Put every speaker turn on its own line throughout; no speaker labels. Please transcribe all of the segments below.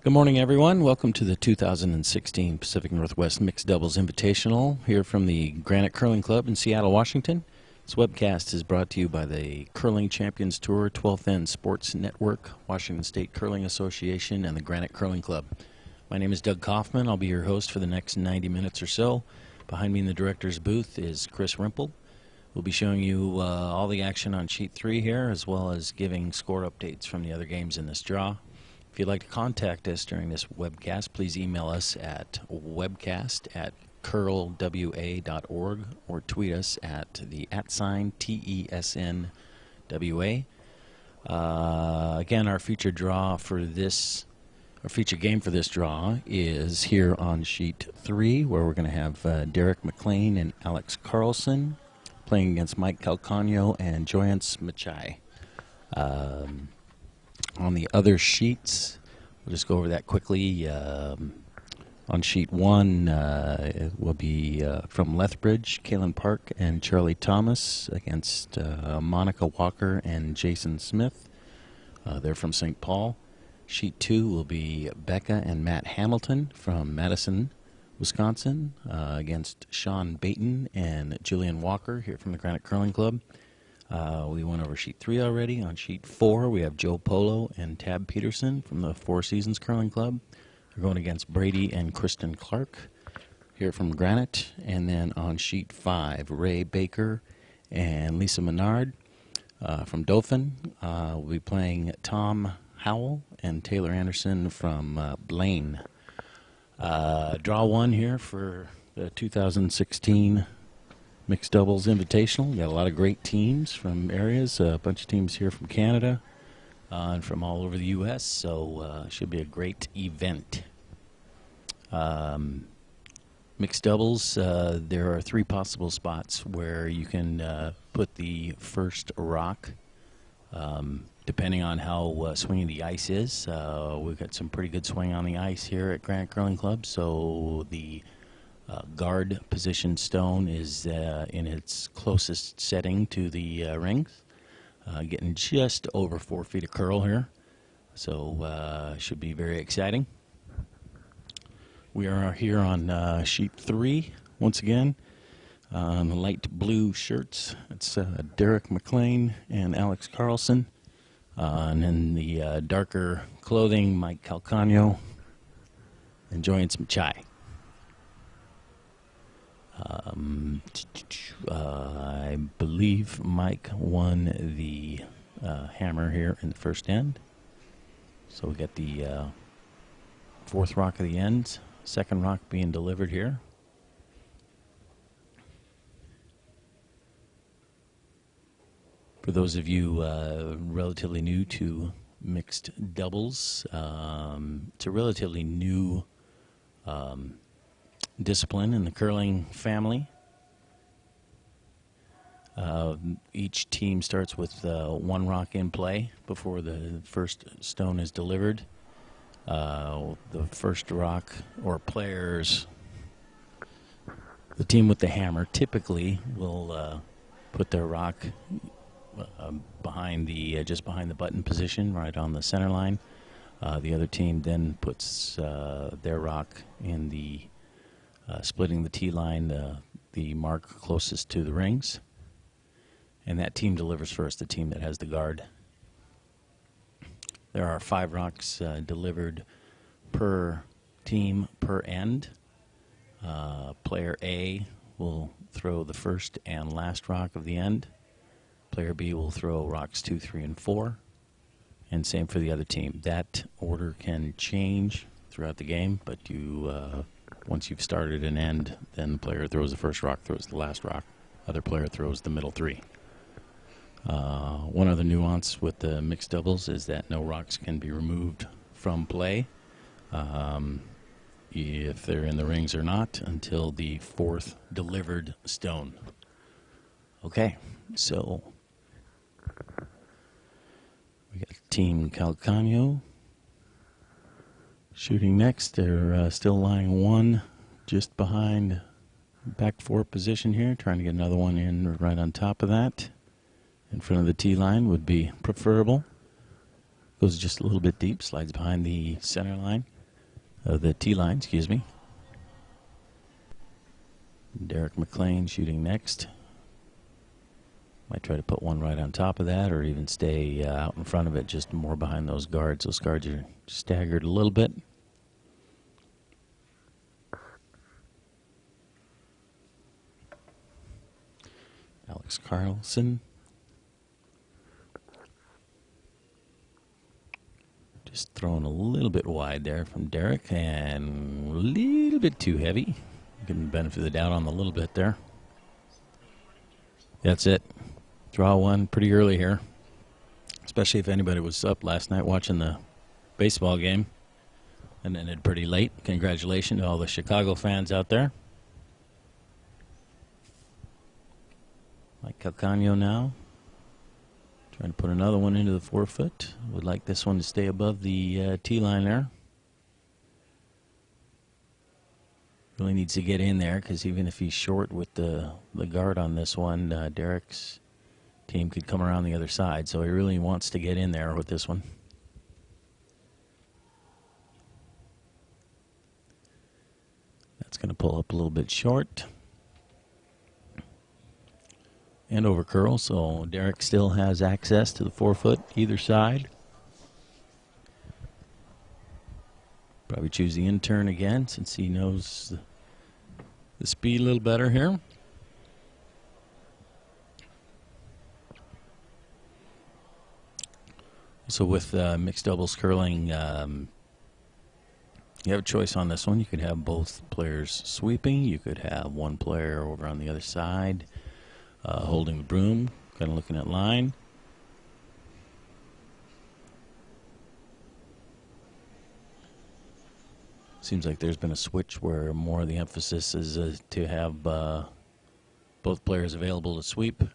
Good morning, everyone. Welcome to the 2016 Pacific Northwest Mixed Doubles Invitational here from the Granite Curling Club in Seattle, Washington. This webcast is brought to you by the Curling Champions Tour, 12th End Sports Network, Washington State Curling Association, and the Granite Curling Club. My name is Doug Kaufman. I'll be your host for the next 90 minutes or so. Behind me in the director's booth is Chris Rimple. We'll be showing you all the action on Sheet 3 here, as well as giving score updates from the other games in this draw. If you'd like to contact us during this webcast, please email us at webcast@curlwa.org or tweet us at the @TESNWA. Again, our featured game for this draw is here on Sheet 3, where we're going to have Derek McLean and Alex Carlson playing against Mike Calcagno and Meechai. On the other sheets, we'll just go over that quickly. On Sheet 1, it will be from Lethbridge, Kalen Park and Charlie Thomas against Monica Walker and Jason Smith. They're from St. Paul. Sheet 2 will be Becca and Matt Hamilton from Madison, Wisconsin, against Sean Baton and Julian Walker here from the Granite Curling Club. We went over Sheet 3 already. On Sheet 4, we have Joe Polo and Tab Peterson from the Four Seasons Curling Club. They're going against Brady and Kristen Clark here from Granite. And then on Sheet 5, Ray Baker and Lisa Menard from Dauphin. We'll be playing Tom Howell and Taylor Anderson from Blaine. Draw 1 here for the 2016 Mixed Doubles Invitational. Got a lot of great teams from areas, a bunch of teams here from Canada and from all over the U.S., so should be a great event. Mixed doubles, there are 3 possible spots where you can put the first rock, depending on how swinging the ice is. We've got some pretty good swing on the ice here at Granite Curling Club, so the guard position stone is in its closest setting to the rings, getting just over 4 feet of curl here, so should be very exciting. We are here on Sheet 3 once again. The light blue shirts, it's Derek McLean and Alex Carlson, and in the darker clothing, Mike Calcagno and Meechai. I believe Mike won the hammer here in the first end. So we got the 4th rock of the end, 2nd rock being delivered here. For those of you relatively new to mixed doubles, it's a relatively new discipline in the curling family. Each team starts with 1 rock in play before the first stone is delivered. The first rock or players, the team with the hammer typically will put their rock behind the just behind the button position, right on the center line. The other team then puts their rock in the splitting the T line, the mark closest to the rings. And that team delivers first, the team that has the guard. There are 5 rocks delivered per team per end. Player A will throw the first and last rock of the end. Player B will throw rocks 2, 3, and 4. And same for the other team. That order can change throughout the game, but you once you've started an end, then the player throws the first rock, throws the last rock. Other player throws the middle 3. One other nuance with the mixed doubles is that no rocks can be removed from play, if they're in the rings or not, until the 4th delivered stone. Okay, so we got Team Calcagno shooting next. They're still lying 1 just behind back 4 position here, trying to get another one in right on top of that. In front of the T line would be preferable. Goes just a little bit deep, slides behind the center line. The tee line, excuse me. Derek McLean shooting next. Might try to put one right on top of that, or even stay out in front of it, just more behind those guards. Those guards are staggered a little bit. Alex Carlson. Just throwing a little bit wide there from Derek, and a little bit too heavy. Getting the benefit of the doubt on the little bit there. That's it. Draw one pretty early here, especially if anybody was up last night watching the baseball game and ended pretty late. Congratulations to all the Chicago fans out there. Like Calcagno now. Trying to put another one into the 4-foot. Would like this one to stay above the tee line there. Really needs to get in there, because even if he's short with the guard on this one, Derek's team could come around the other side. So he really wants to get in there with this one. That's going to pull up a little bit short. And over curl, so Derek still has access to the 4-foot either side. Probably choose the in-turn again, since he knows the speed a little better here. So with mixed doubles curling, you have a choice on this one. You could have both players sweeping. You could have one player over on the other side holding the broom, kind of looking at line. Seems like there's been a switch where more of the emphasis is to have both players available to sweep. Like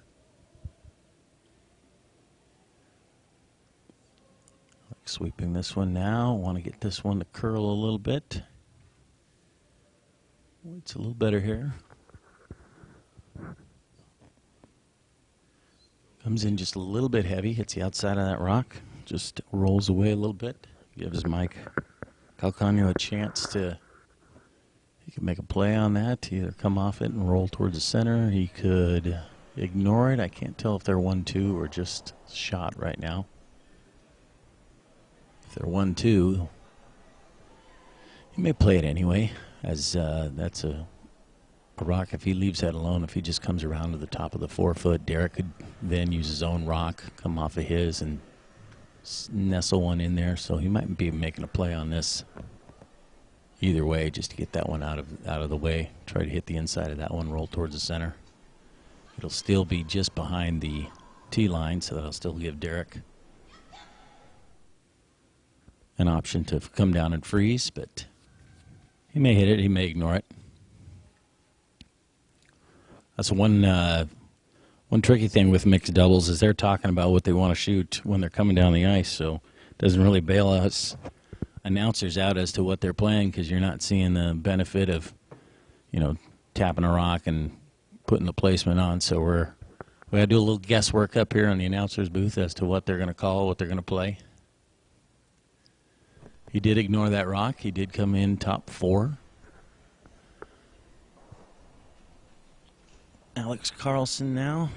sweeping this one now. Want to get this one to curl a little bit. It's a little better here. Comes in just a little bit heavy, hits the outside of that rock, just rolls away a little bit. Gives Mike Calcagno a chance to, he can make a play on that, either come off it and roll towards the center. He could ignore it. I can't tell if they're 1-2 or just shot right now. If they're 1-2, he may play it anyway, as that's a rock. If he leaves that alone, if he just comes around to the top of the 4-foot, Derek could then use his own rock, come off of his, and nestle one in there. So he might be making a play on this either way, just to get that one out of the way. Try to hit the inside of that one, roll towards the center. It'll still be just behind the tee line, so that'll still give Derek an option to come down and freeze, but he may hit it, he may ignore it. That's one tricky thing with mixed doubles, is they're talking about what they want to shoot when they're coming down the ice, so it doesn't really bail us announcers out as to what they're playing, because you're not seeing the benefit of, you know, tapping a rock and putting the placement on. So we got to do a little guesswork up here on the announcer's booth as to what they're going to call, what they're going to play. He did ignore that rock. He did come in top 4. Alex Carlson now.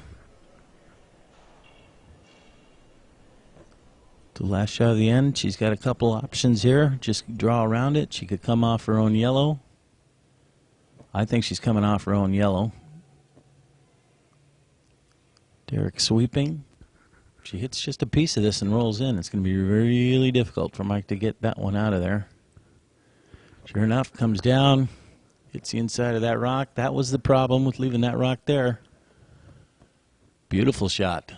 The last shot of the end. She's got a couple options here. Just draw around it. She could come off her own yellow. I think she's coming off her own yellow. Derek sweeping. She hits just a piece of this and rolls in. It's going to be really difficult for Mike to get that one out of there. Sure enough, comes down. Hits the inside of that rock. That was the problem with leaving that rock there. Beautiful shot.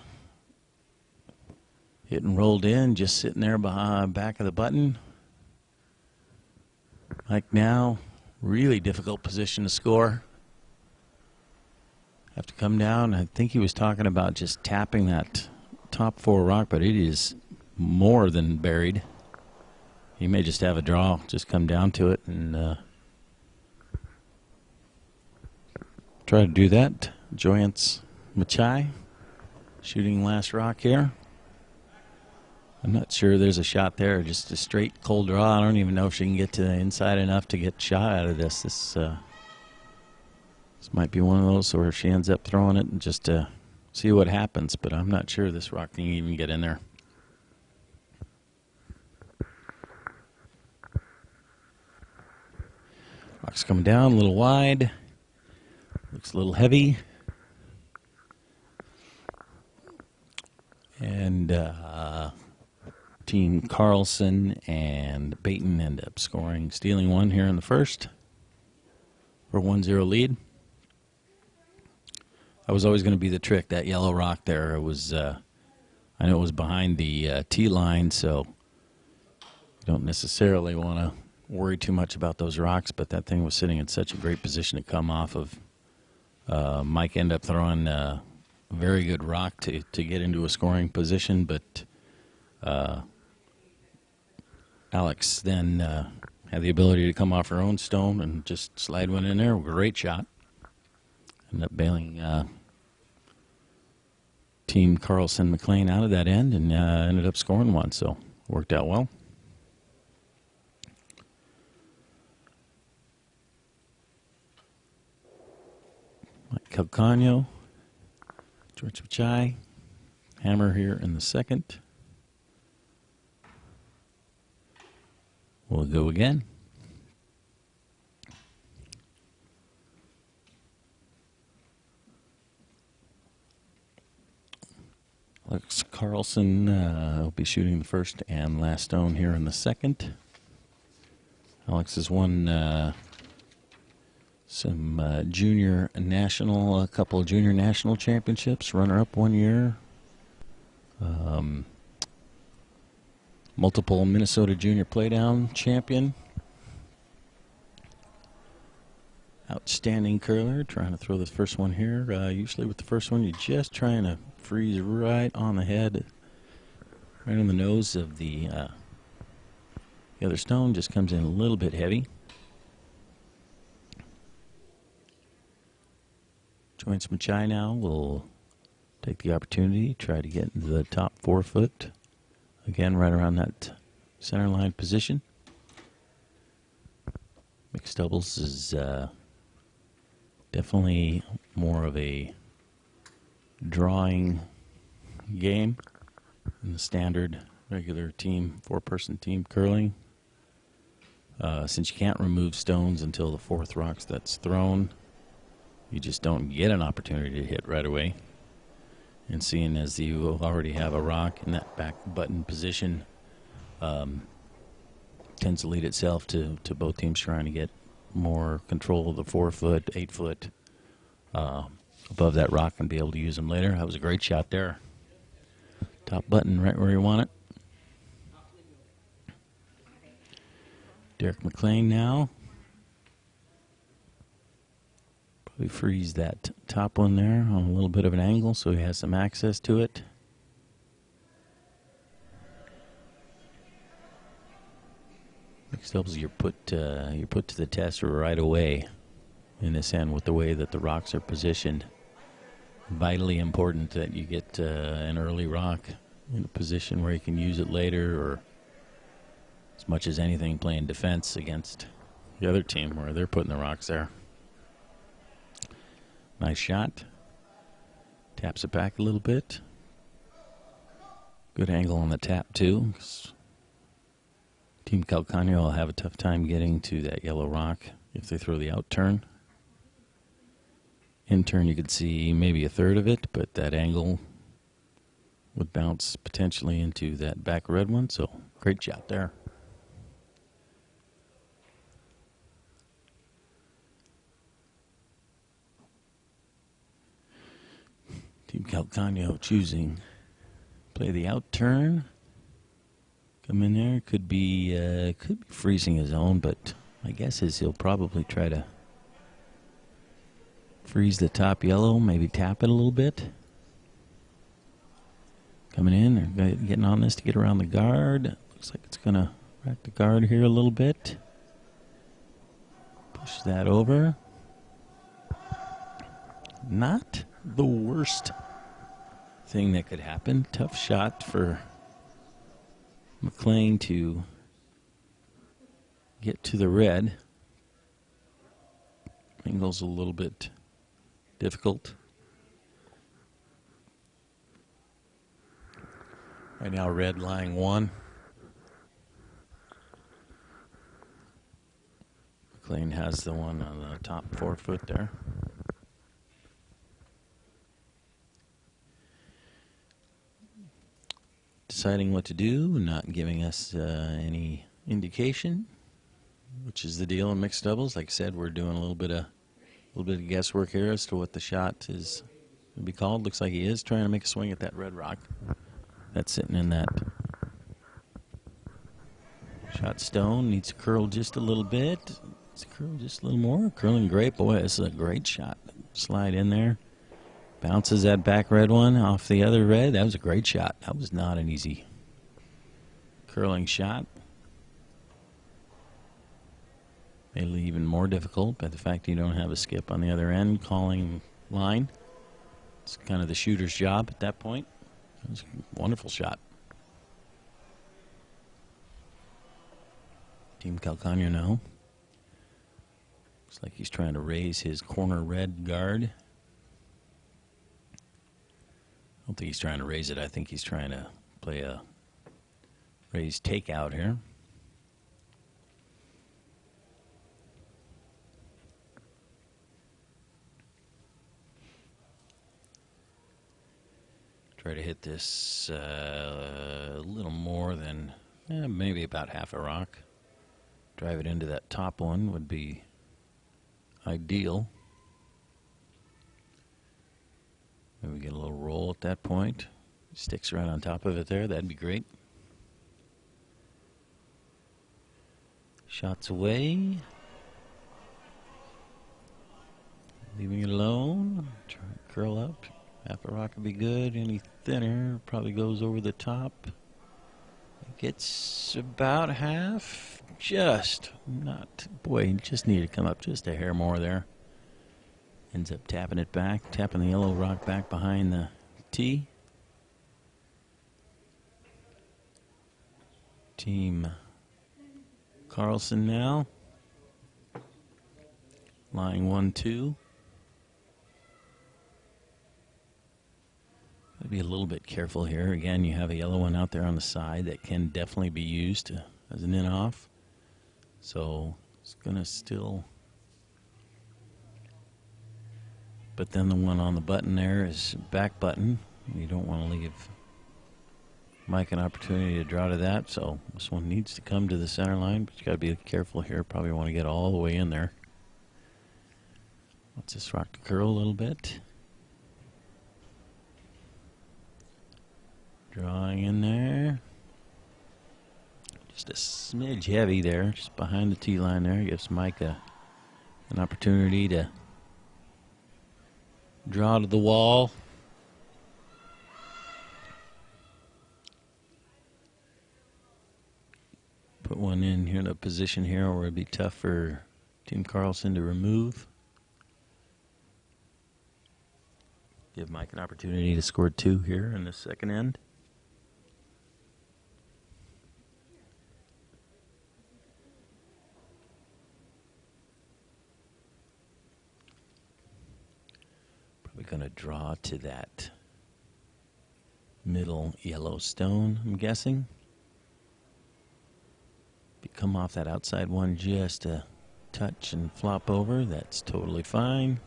Hit and rolled in, just sitting there behind back of the button. Mike now, really difficult position to score. Have to come down. I think he was talking about just tapping that top 4 rock, but it is more than buried. He may just have a draw, just come down to it and try to do that. Joyance Meechai shooting last rock here. I'm not sure there's a shot there. Just a straight cold draw. I don't even know if she can get to the inside enough to get shot out of this. This might be one of those where she ends up throwing it and just to see what happens. But I'm not sure this rock can even get in there. Rock's coming down a little wide. Looks a little heavy. And Team Carlson and Baton end up stealing one here in the first for a 1-0 lead. That was always going to be the trick, that yellow rock there. It was, I know it was behind the tee line, so you don't necessarily want to worry too much about those rocks, but that thing was sitting in such a great position to come off of. Mike ended up throwing a very good rock to get into a scoring position, but Alex then had the ability to come off her own stone and just slide one in there. Great shot. Ended up bailing Team Carlson McLean out of that end and ended up scoring one, so worked out well. Calcagno, George Meechai, hammer here in the second. We'll go again. Alex Carlson will be shooting the first and last stone here in the second. Alex has won some junior national, a couple of junior national championships, runner-up one year. Multiple Minnesota junior playdown champion. Outstanding curler, trying to throw the first one here. Usually with the first one, you're just trying to freeze right on the head, right on the nose of the other stone. Just comes in a little bit heavy. Joins Meechai now. Will take the opportunity, try to get into the top 4 foot. Again, right around that center line position. Mixed doubles is definitely more of a drawing game than the standard regular team, 4-person team curling. Since you can't remove stones until the 4th rock that's thrown, you just don't get an opportunity to hit right away. And seeing as you already have a rock in that back button position, tends to lead itself to both teams trying to get more control of the 4 foot, 8 foot above that rock and be able to use them later. That was a great shot there. Top button right where you want it. Derek McLean now. We freeze that top one there on a little bit of an angle so he has some access to it. Mixed doubles, you're put to the test right away in this end with the way that the rocks are positioned. Vitally important that you get an early rock in a position where you can use it later, or as much as anything playing defense against the other team where they're putting the rocks there. Nice shot. Taps it back a little bit. Good angle on the tap, too. Team Calcagno will have a tough time getting to that yellow rock if they throw the out turn. In turn, you could see maybe a third of it, but that angle would bounce potentially into that back red one, so great shot there. Team Calcagno choosing play the out turn. Come in there, could be freezing his own, but my guess is he'll probably try to freeze the top yellow, maybe tap it a little bit. Coming in, they're getting on this to get around the guard. Looks like it's gonna rack the guard here a little bit. Push that over. Not the worst thing that could happen. Tough shot for McLean to get to the red. Angle's a little bit difficult. Right now, red lying 1. McLean has the one on the top 4 foot there. Deciding what to do, not giving us any indication, which is the deal in mixed doubles. Like I said, we're doing a little bit of guesswork here as to what the shot is to be called. Looks like he is trying to make a swing at that red rock. That's sitting in that shot stone. Needs to curl just a little bit. Needs to curl just a little more. Curling great. Boy, this is a great shot. Slide in there. Bounces that back red one off the other red. That was a great shot. That was not an easy curling shot. Made it even more difficult by the fact you don't have a skip on the other end calling line. It's kind of the shooter's job at that point. It was a wonderful shot. Team Calcagno now. Looks like he's trying to raise his corner red guard. I don't think he's trying to raise it. I think he's trying to play a raised takeout here. Try to hit this a little more than maybe about half a rock. Drive it into that top one would be ideal. Maybe get a little roll at that point. Sticks right on top of it there. That'd be great. Shots away. Leaving it alone. Try to curl up. Half a rock would be good. Any thinner probably goes over the top. It gets about half. Just not. Boy, just need to come up just a hair more there. Ends up tapping it back, tapping the yellow rock back behind the tee. Team Carlson now. Lying 1-2. Gotta be a little bit careful here. Again, you have a yellow one out there on the side that can definitely be used as an in-off. So it's gonna still. But then the one on the button there is back button. You don't want to leave Mike an opportunity to draw to that, so this one needs to come to the center line, but you got to be careful here. Probably want to get all the way in there. Wants this rock to curl a little bit. Drawing in there. Just a smidge heavy there, just behind the tee line there. Gives Mike an opportunity to draw to the wall. Put one in here in a position here where it'd be tough for Team Carlson to remove. Give Mike an opportunity to score 2 here in the second end. Going to draw to that middle yellow stone, I'm guessing. If you come off that outside one just a touch and flop over, that's totally fine.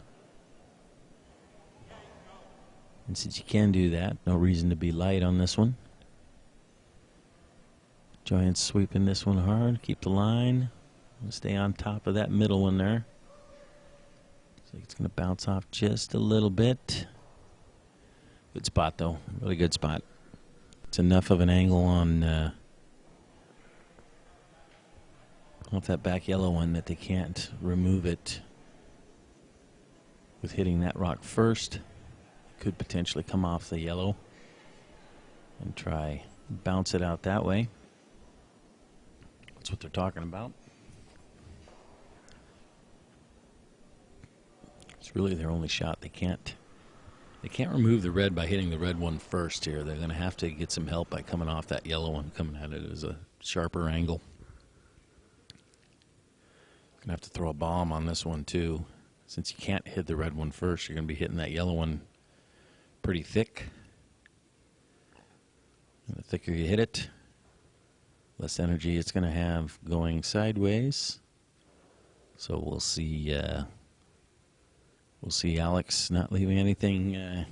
And since you can do that, no reason to be light on this one. Giants sweeping this one hard, keep the line, stay on top of that middle one there. It's going to bounce off just a little bit. Good spot, though. Really good spot. It's enough of an angle on off that back yellow one that they can't remove it with hitting that rock first. Could potentially come off the yellow and try bounce it out that way. That's what they're talking about. It's really their only shot. They can't They can't remove the red by hitting the red one first here. They're going to have to get some help by coming off that yellow one, coming at it as a sharper angle. Going to have to throw a bomb on this one, too. Since you can't hit the red one first, you're going to be hitting that yellow one pretty thick. And the thicker you hit it, less energy it's going to have going sideways. So we'll see Alex not leaving anything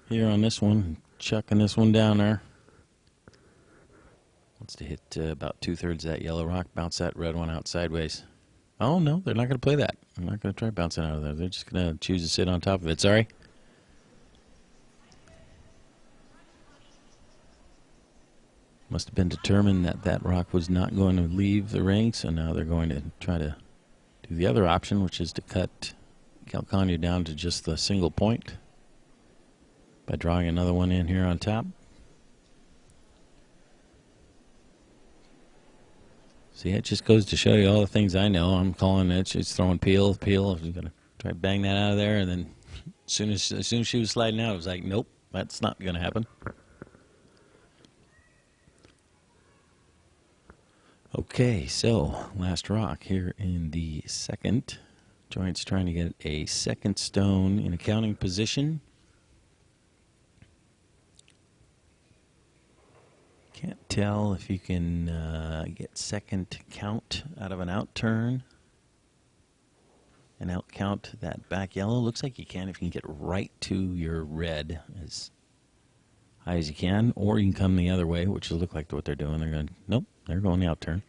here on this one, chucking this one down there. Wants to hit about 2/3 of that yellow rock, bounce that red one out sideways. Oh, no, they're not going to play that. They're not going to try bouncing out of there. They're just going to choose to sit on top of it. Sorry. Must have been determined that that rock was not going to leave the ring, so now they're going to try to do the other option, which is to cut Calcagno down to just the single point by drawing another one in here on top. See, it just goes to show you all the things I know. I'm calling it. She's throwing peel. I'm going to try to bang that out of there, and then as soon as she was sliding out, I was like, nope, that's not going to happen. Okay, so last rock here in the second. Joint's trying to get a second stone in a counting position. Can't tell if you can get second count out of an out turn and out count that back yellow. Looks like you can if you can get right to your red as high as you can, or you can come the other way, which will look like what they're doing. They're going, nope, they're going the out turn.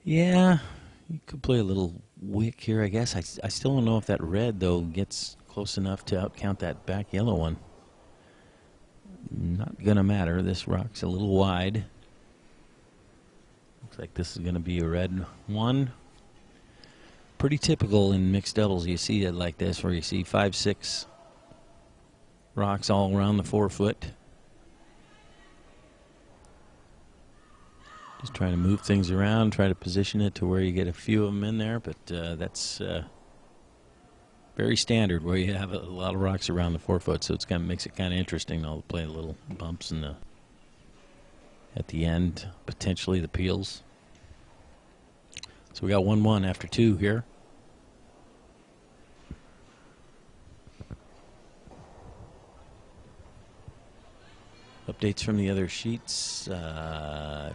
Yeah, you could play a little wick here, I guess. I still don't know if that red, though, gets close enough to out count that back yellow one. Not going to matter. This rock's a little wide. Looks like this is going to be a red one. Pretty typical in mixed doubles. You see it like this, where you see 5, 6 rocks all around the 4 foot. Just trying to move things around, try to position it to where you get a few of them in there, but that's very standard where you have a lot of rocks around the 4 foot, so it's kind of makes it kind of interesting. I'll play little bumps in the at the end, potentially the peels. So we got 1-1 after 2 here. Updates from the other sheets.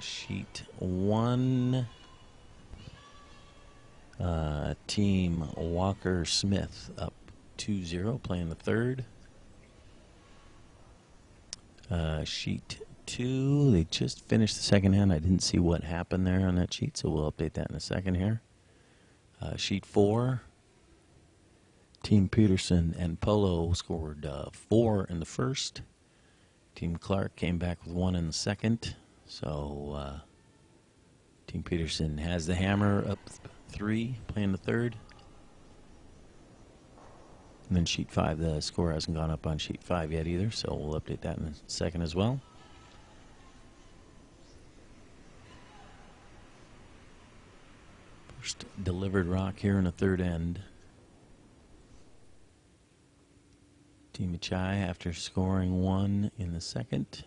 Sheet 1. Team Walker-Smith up 2-0, playing the third. Sheet 2, they just finished the second hand. I didn't see what happened there on that sheet, so we'll update that in a second here. Sheet 4. Team Peterson and Polo scored 4 in the first. Team Clark came back with 1 in the second. So Team Peterson has the hammer up 3, playing the third. And then sheet 5, the score hasn't gone up on sheet 5 yet either, so we'll update that in a second as well. First delivered rock here in the third end. Team Meechai, after scoring 1 in the second,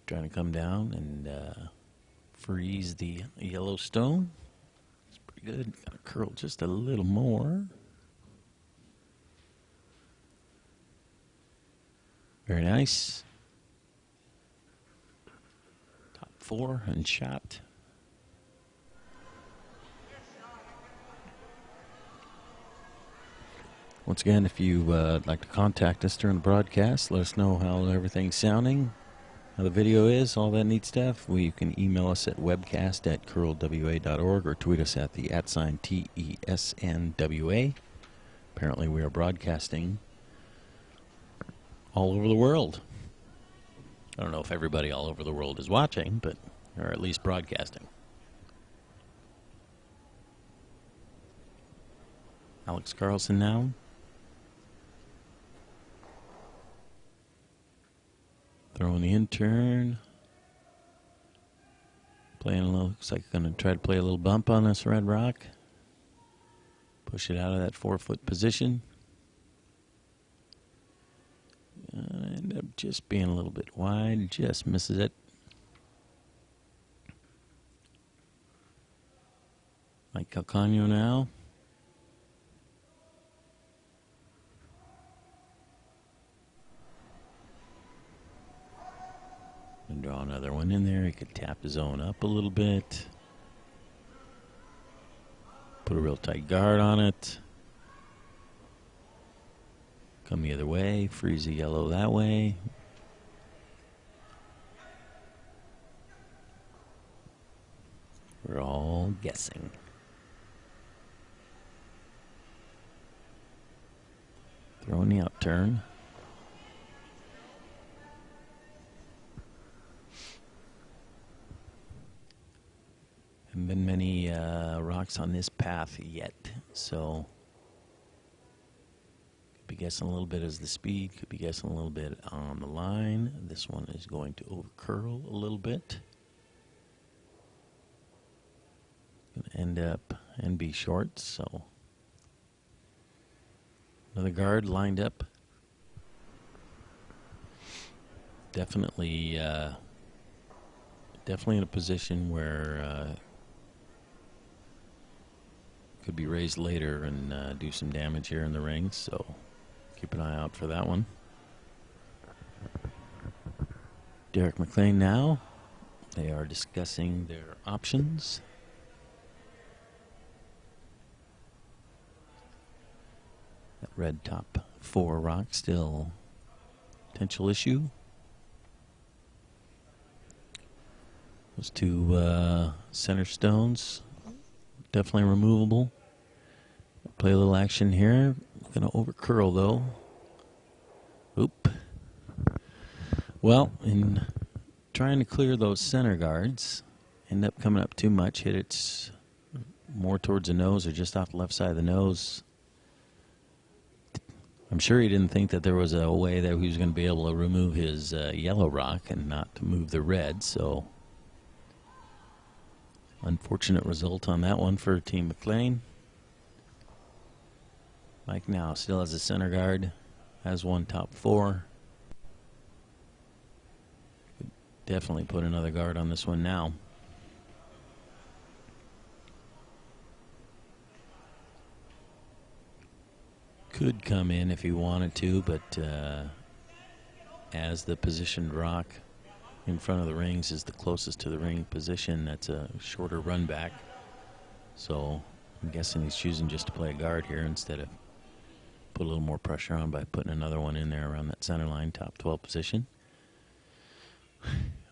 trying to come down and freeze the yellow stone. It's pretty good. Got to curl just a little more. Very nice. Top 4 and shot. Once again, if you would like to contact us during the broadcast, let us know how everything's sounding, how the video is, all that neat stuff. You can email us at webcast@curlwa.org or tweet us at the @TESNWA. Apparently we are broadcasting all over the world. I don't know if everybody all over the world is watching, but or at least broadcasting. Alex Carlson now. Throwing the in-turn. Playing a little, looks like going to try to play a little bump on this red rock. Push it out of that 4-foot position. End up just being a little bit wide, just misses it. Like Calcagno now. And draw another one in there. He could tap the zone up a little bit. Put a real tight guard on it. Come the other way. Freeze the yellow that way. We're all guessing. Throwing the out turn. Haven't been many rocks on this path yet, so could be guessing a little bit as the speed, could be guessing a little bit on the line. This one is going to over curl a little bit. Gonna end up and be short, so another guard lined up. Definitely in a position where could be raised later and do some damage here in the rings, so keep an eye out for that one. Derek McLean now. They are discussing their options. That red top 4 rock still potential issue. Those 2 center stones definitely removable. Play a little action here. Gonna over curl though. Oop. Well, in trying to clear those center guards, end up coming up too much. Hit it more towards the nose or just off the left side of the nose. I'm sure he didn't think that there was a way that he was going to be able to remove his yellow rock and not to move the red, so unfortunate result on that one for Team McLean. Mike now still has a center guard, has one top 4. Could definitely put another guard on this one now. Could come in if he wanted to, but as the positioned rock in front of the rings is the closest to the ring position, that's a shorter run back. So I'm guessing he's choosing just to play a guard here instead of put a little more pressure on by putting another one in there around that center line, top 12 position.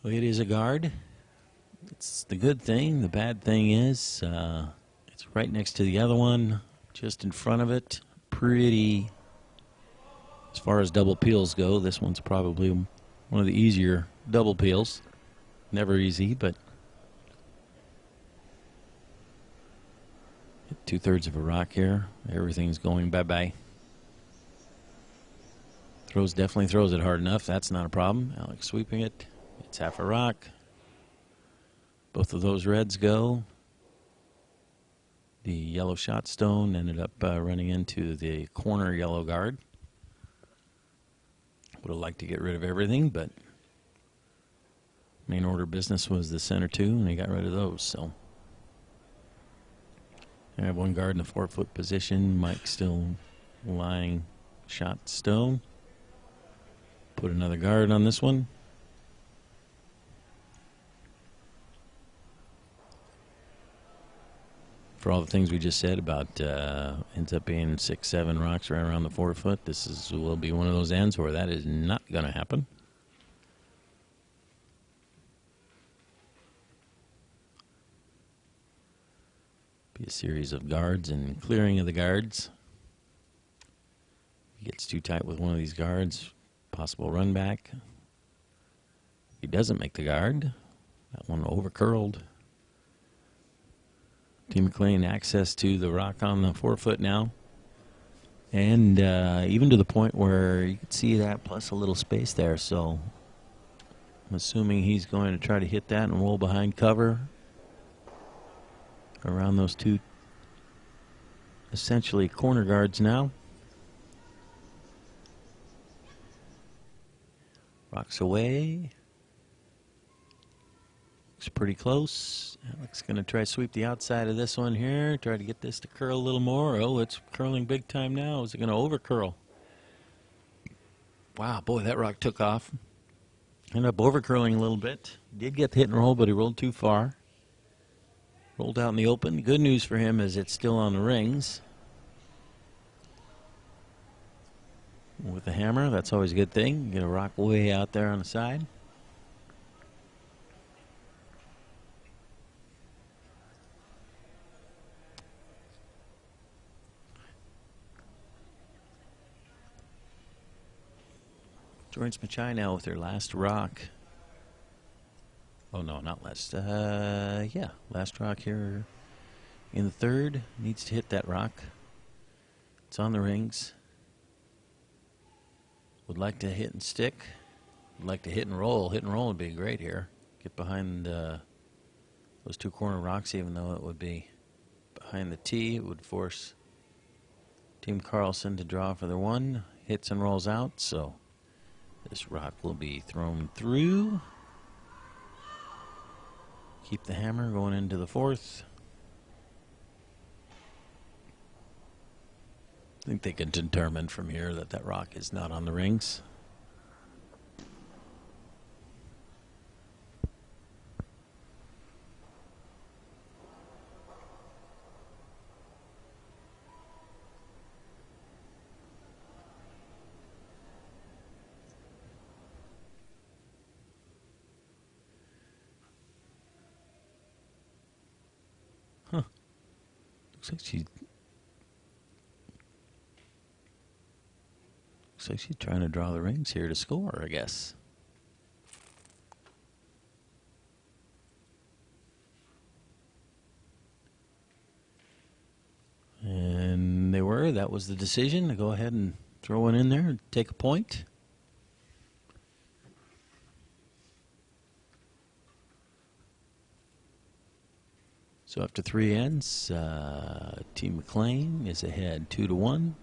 Well, it is a guard. It's the good thing. The bad thing is it's right next to the other one, just in front of it. Pretty, as far as double peels go, this one's probably one of the easier double peels. Never easy, but 2/3 of a rock here. Everything's going bye-bye. Definitely throws it hard enough. That's not a problem. Alex sweeping it. It's half a rock. Both of those reds go. The yellow shot stone ended up running into the corner yellow guard. Would have liked to get rid of everything, but main order business was the center 2, and they got rid of those. So I have one guard in the 4-foot position. Mike still lying shot stone. Put another guard on this one. For all the things we just said about ends up being 6, 7 rocks right around the 4-foot, this will be one of those ends where that is not going to happen. Be a series of guards and clearing of the guards. He gets too tight with one of these guards, possible run back. He doesn't make the guard. That one over curled. Team McLean access to the rock on the 4-foot now. And even to the point where you can see that plus a little space there. So I'm assuming he's going to try to hit that and roll behind cover around those 2 essentially corner guards now. Rocks away. Looks pretty close. Alex going to try to sweep the outside of this one here. Try to get this to curl a little more. Oh, it's curling big time now. Is it going to over curl? Wow, boy, that rock took off. Ended up over curling a little bit. Did get the hit and roll, but he rolled too far. Rolled out in the open. Good news for him is it's still on the rings. With the hammer, that's always a good thing. Get a rock way out there on the side. Joins Meechai now with their last rock. Oh, no, not last. Yeah, last rock here in the third. Needs to hit that rock. It's on the rings. Would like to hit and stick. Would like to hit and roll. Hit and roll would be great here. Get behind those two corner rocks, even though it would be behind the tee. It would force Team Carlson to draw for the one. Hits and rolls out, so this rock will be thrown through. Keep the hammer going into the fourth. I think they can determine from here that that rock is not on the rings. Huh. Looks like she's trying to draw the rings here to score, I guess. And they were. That was the decision to go ahead and throw one in there and take a point. So after three ends, Team McLean is ahead 2-1.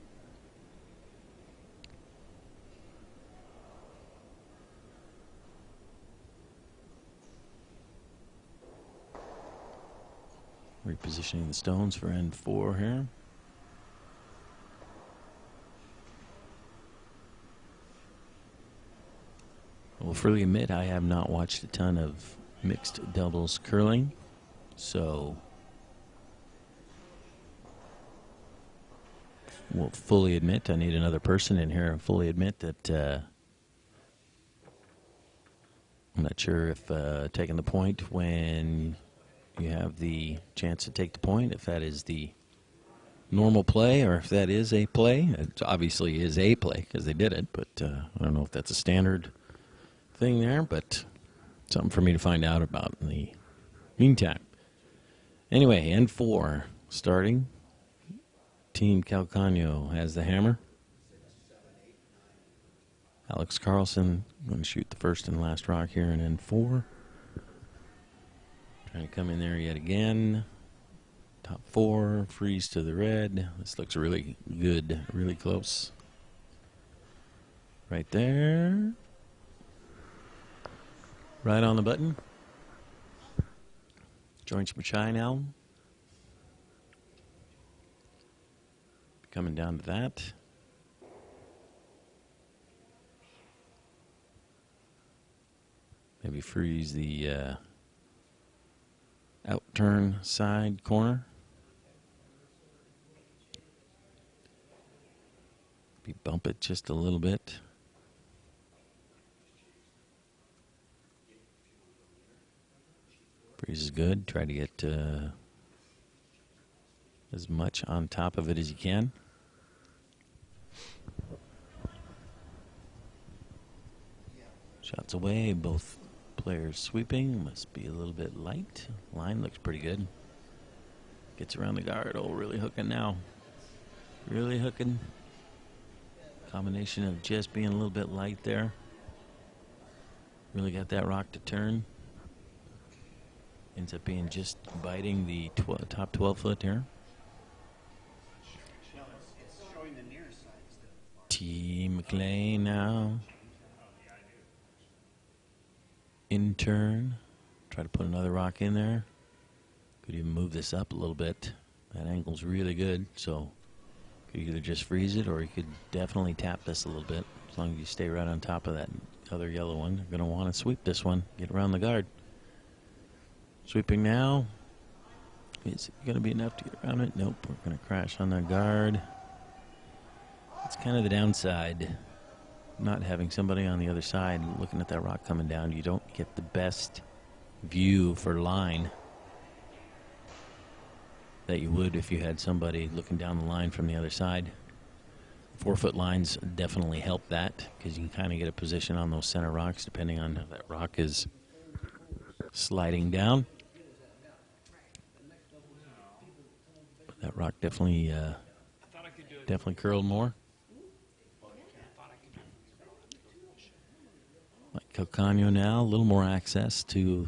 Repositioning the stones for end four here. I will freely admit I have not watched a ton of mixed doubles curling, so will fully admit I need another person in here and fully admit that I'm not sure if taking the point when you have the chance to take the point, if that is the normal play or if that is a play. It obviously is a play because they did it, but I don't know if that's a standard thing there, but something for me to find out about in the meantime. Anyway, N4 starting. Team Calcagno has the hammer. Alex Carlson going to shoot the first and last rock here in N4. Trying to come in there yet again. Top four, freeze to the red. This looks really good, really close. Right there. Right on the button. Joins Meechai now. Coming down to that. Maybe freeze the outturn side corner. Maybe bump it just a little bit. Freeze is good. Try to get as much on top of it as you can. Shots away, both players sweeping. Must be a little bit light. Line looks pretty good. Gets around the guard. Oh, really hooking now. Really hooking. Combination of just being a little bit light there. Really got that rock to turn. Ends up being just biting the top 12 foot here. McLean now. In turn. Try to put another rock in there. Could even move this up a little bit. That angle's really good, so you could either just freeze it or you could definitely tap this a little bit. As long as you stay right on top of that other yellow one. You're going to want to sweep this one. Get around the guard. Sweeping now. Is it going to be enough to get around it? Nope. We're going to crash on that guard. It's kind of the downside. Not having somebody on the other side looking at that rock coming down. You don't get the best view for line that you would if you had somebody looking down the line from the other side. 4-foot lines definitely help that because you can kind of get a position on those center rocks depending on how that rock is sliding down. But that rock definitely curled more. Like Calcagno now, a little more access to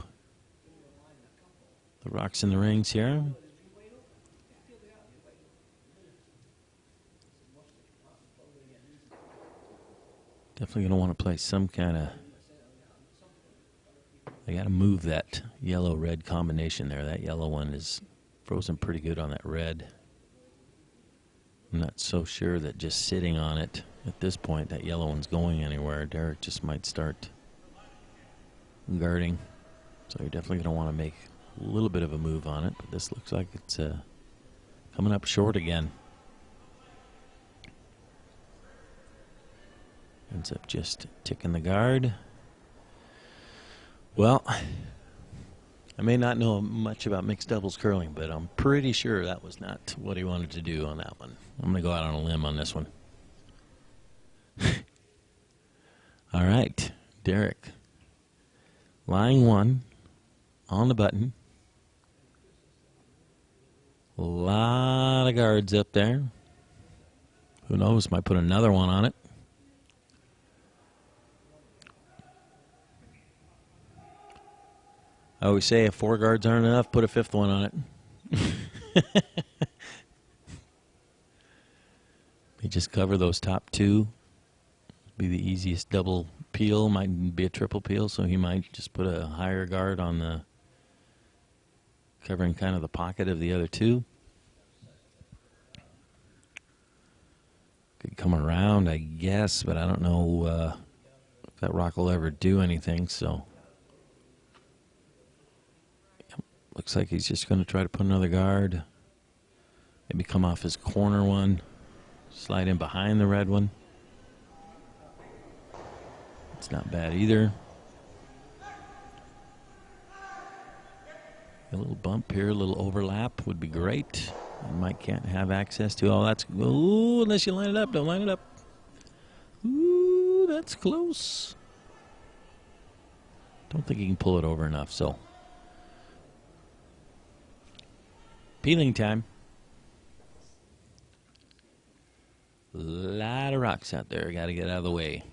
the rocks in the rings here. Definitely going to want to play some kind of... They got to move that yellow-red combination there. That yellow one is frozen pretty good on that red. I'm not so sure that just sitting on it at this point, that yellow one's going anywhere. Derek just might start guarding. So you're definitely going to want to make a little bit of a move on it. But this looks like it's coming up short again. Ends up just ticking the guard. Well, I may not know much about mixed doubles curling, but I'm pretty sure that was not what he wanted to do on that one. I'm going to go out on a limb on this one. All right, Derek. Line one on the button. A lot of guards up there. Who knows, might put another one on it. I always say if 4 guards aren't enough, put a 5th one on it. You just cover those top 2. Be the easiest double peel. Might be a triple peel, so he might just put a higher guard on the covering kind of the pocket of the other 2. Could come around, I guess, but I don't know if that rock will ever do anything, so... Looks like he's just going to try to put another guard. Maybe come off his corner one. Slide in behind the red one. It's not bad either. A little bump here, a little overlap would be great. You might can't have access to all that's... Ooh, unless you line it up. Don't line it up. Ooh, that's close. Don't think he can pull it over enough, so... Peeling time. A lot of rocks out there. Got to get out of the way.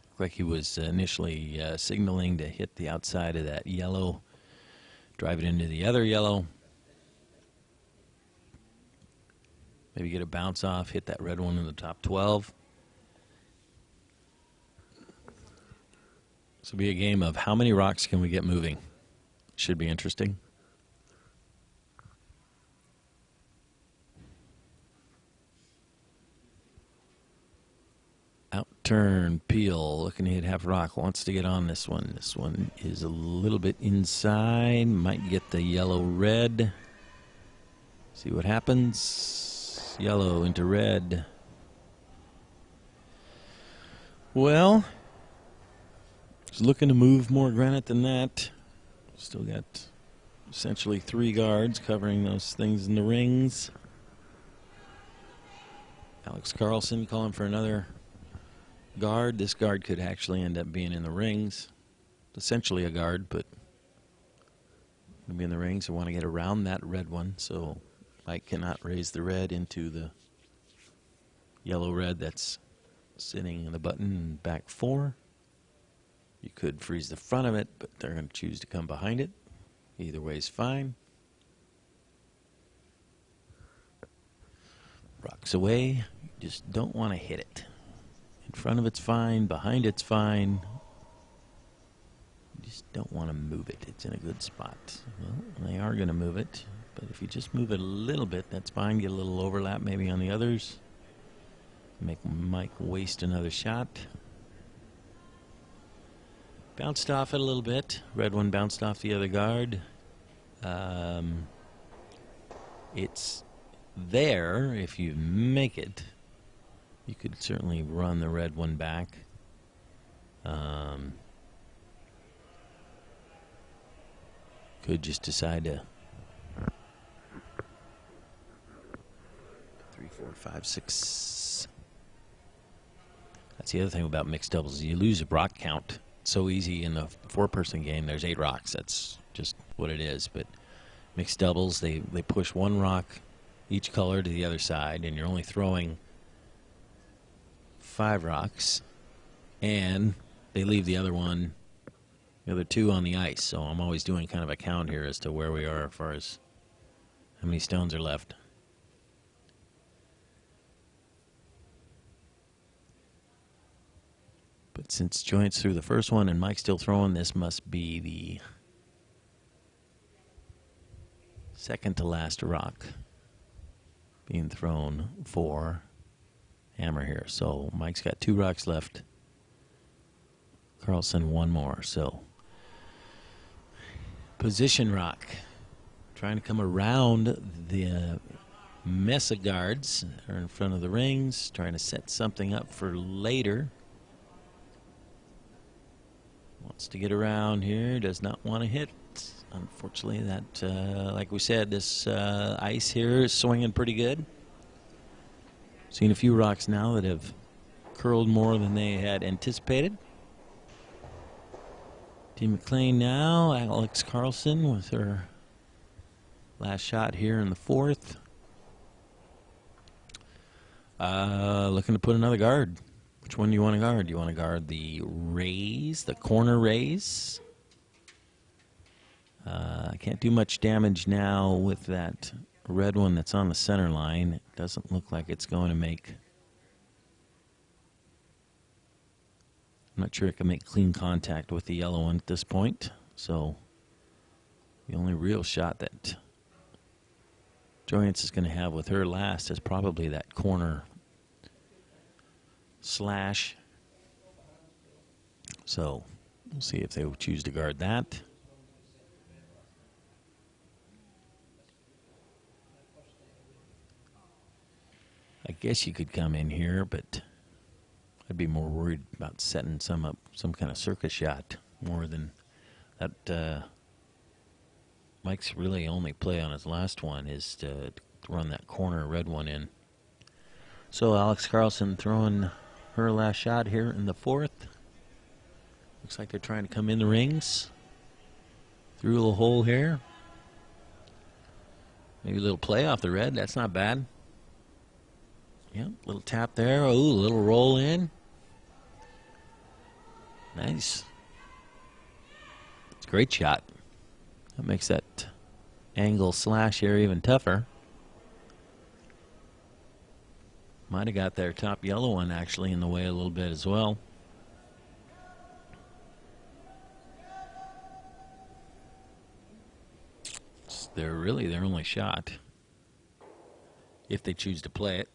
Looked like he was initially signaling to hit the outside of that yellow, drive it into the other yellow. Maybe get a bounce off, hit that red one in the top 12. This will be a game of how many rocks can we get moving. Should be interesting. Outturn, peel, looking to hit half rock, wants to get on this one. This one is a little bit inside, might get the yellow-red. See what happens. Yellow into red. Well, he's looking to move more granite than that. Still got essentially 3 guards covering those things in the rings. Alex Carlson calling for another guard. This guard could actually end up being in the rings. Essentially a guard, but going to be in the rings. I want to get around that red one, so Mike cannot raise the red into the yellow-red that's sitting in the button in back 4. You could freeze the front of it, but they're going to choose to come behind it. Either way is fine. Rocks away. You just don't want to hit it. In front of it's fine. Behind it's fine. You just don't want to move it. It's in a good spot. Well, they are going to move it. But if you just move it a little bit, that's fine. Get a little overlap maybe on the others. Make Mike waste another shot. Bounced off it a little bit. Red one bounced off the other guard. It's there if you make it. You could certainly run the red one back. Could just decide to 3, 4, 5, 6. That's the other thing about mixed doubles. You lose a rock count. It's so easy in the 4-person game. There's 8 rocks. That's just what it is. But mixed doubles, they push 1 rock each color to the other side, and you're only throwing 5 rocks, and they leave the other 2 on the ice. So I'm always doing kind of a count here as to where we are as far as how many stones are left. But since Joint's through the first one and Mike's still throwing, this must be the second to last rock being thrown for Hammer here. So Mike's got 2 rocks left. Carlson 1 more. So position rock. Trying to come around the mess of guards that are in front of the rings. Trying to set something up for later. Wants to get around here. Does not want to hit. Unfortunately, that, like we said, this ice here is swinging pretty good. Seen a few rocks now that have curled more than they had anticipated. Team McLean now. Alex Carlson with her last shot here in the 4th. Looking to put another guard. Which one do you want to guard? Do you want to guard the raise, the corner raise? I can't do much damage now with that red one that's on the center line. It doesn't look like it's going to make... I'm not sure it can make clean contact with the yellow one at this point. So the only real shot that Joyance is going to have with her last is probably that corner slash. So we'll see if they will choose to guard that. I guess you could come in here, but I'd be more worried about setting some kind of circus shot more than that. Mike's really only play on his last one is to run that corner red one in. So Alex Carlson throwing her last shot here in the 4th. Looks like they're trying to come in the rings. Through a little hole here. Maybe a little play off the red. That's not bad. Yep, little tap there. Oh, a little roll in. Nice. It's a great shot. That makes that angle slash here even tougher. Might have got their top yellow one actually in the way a little bit as well. They're really their only shot if they choose to play it.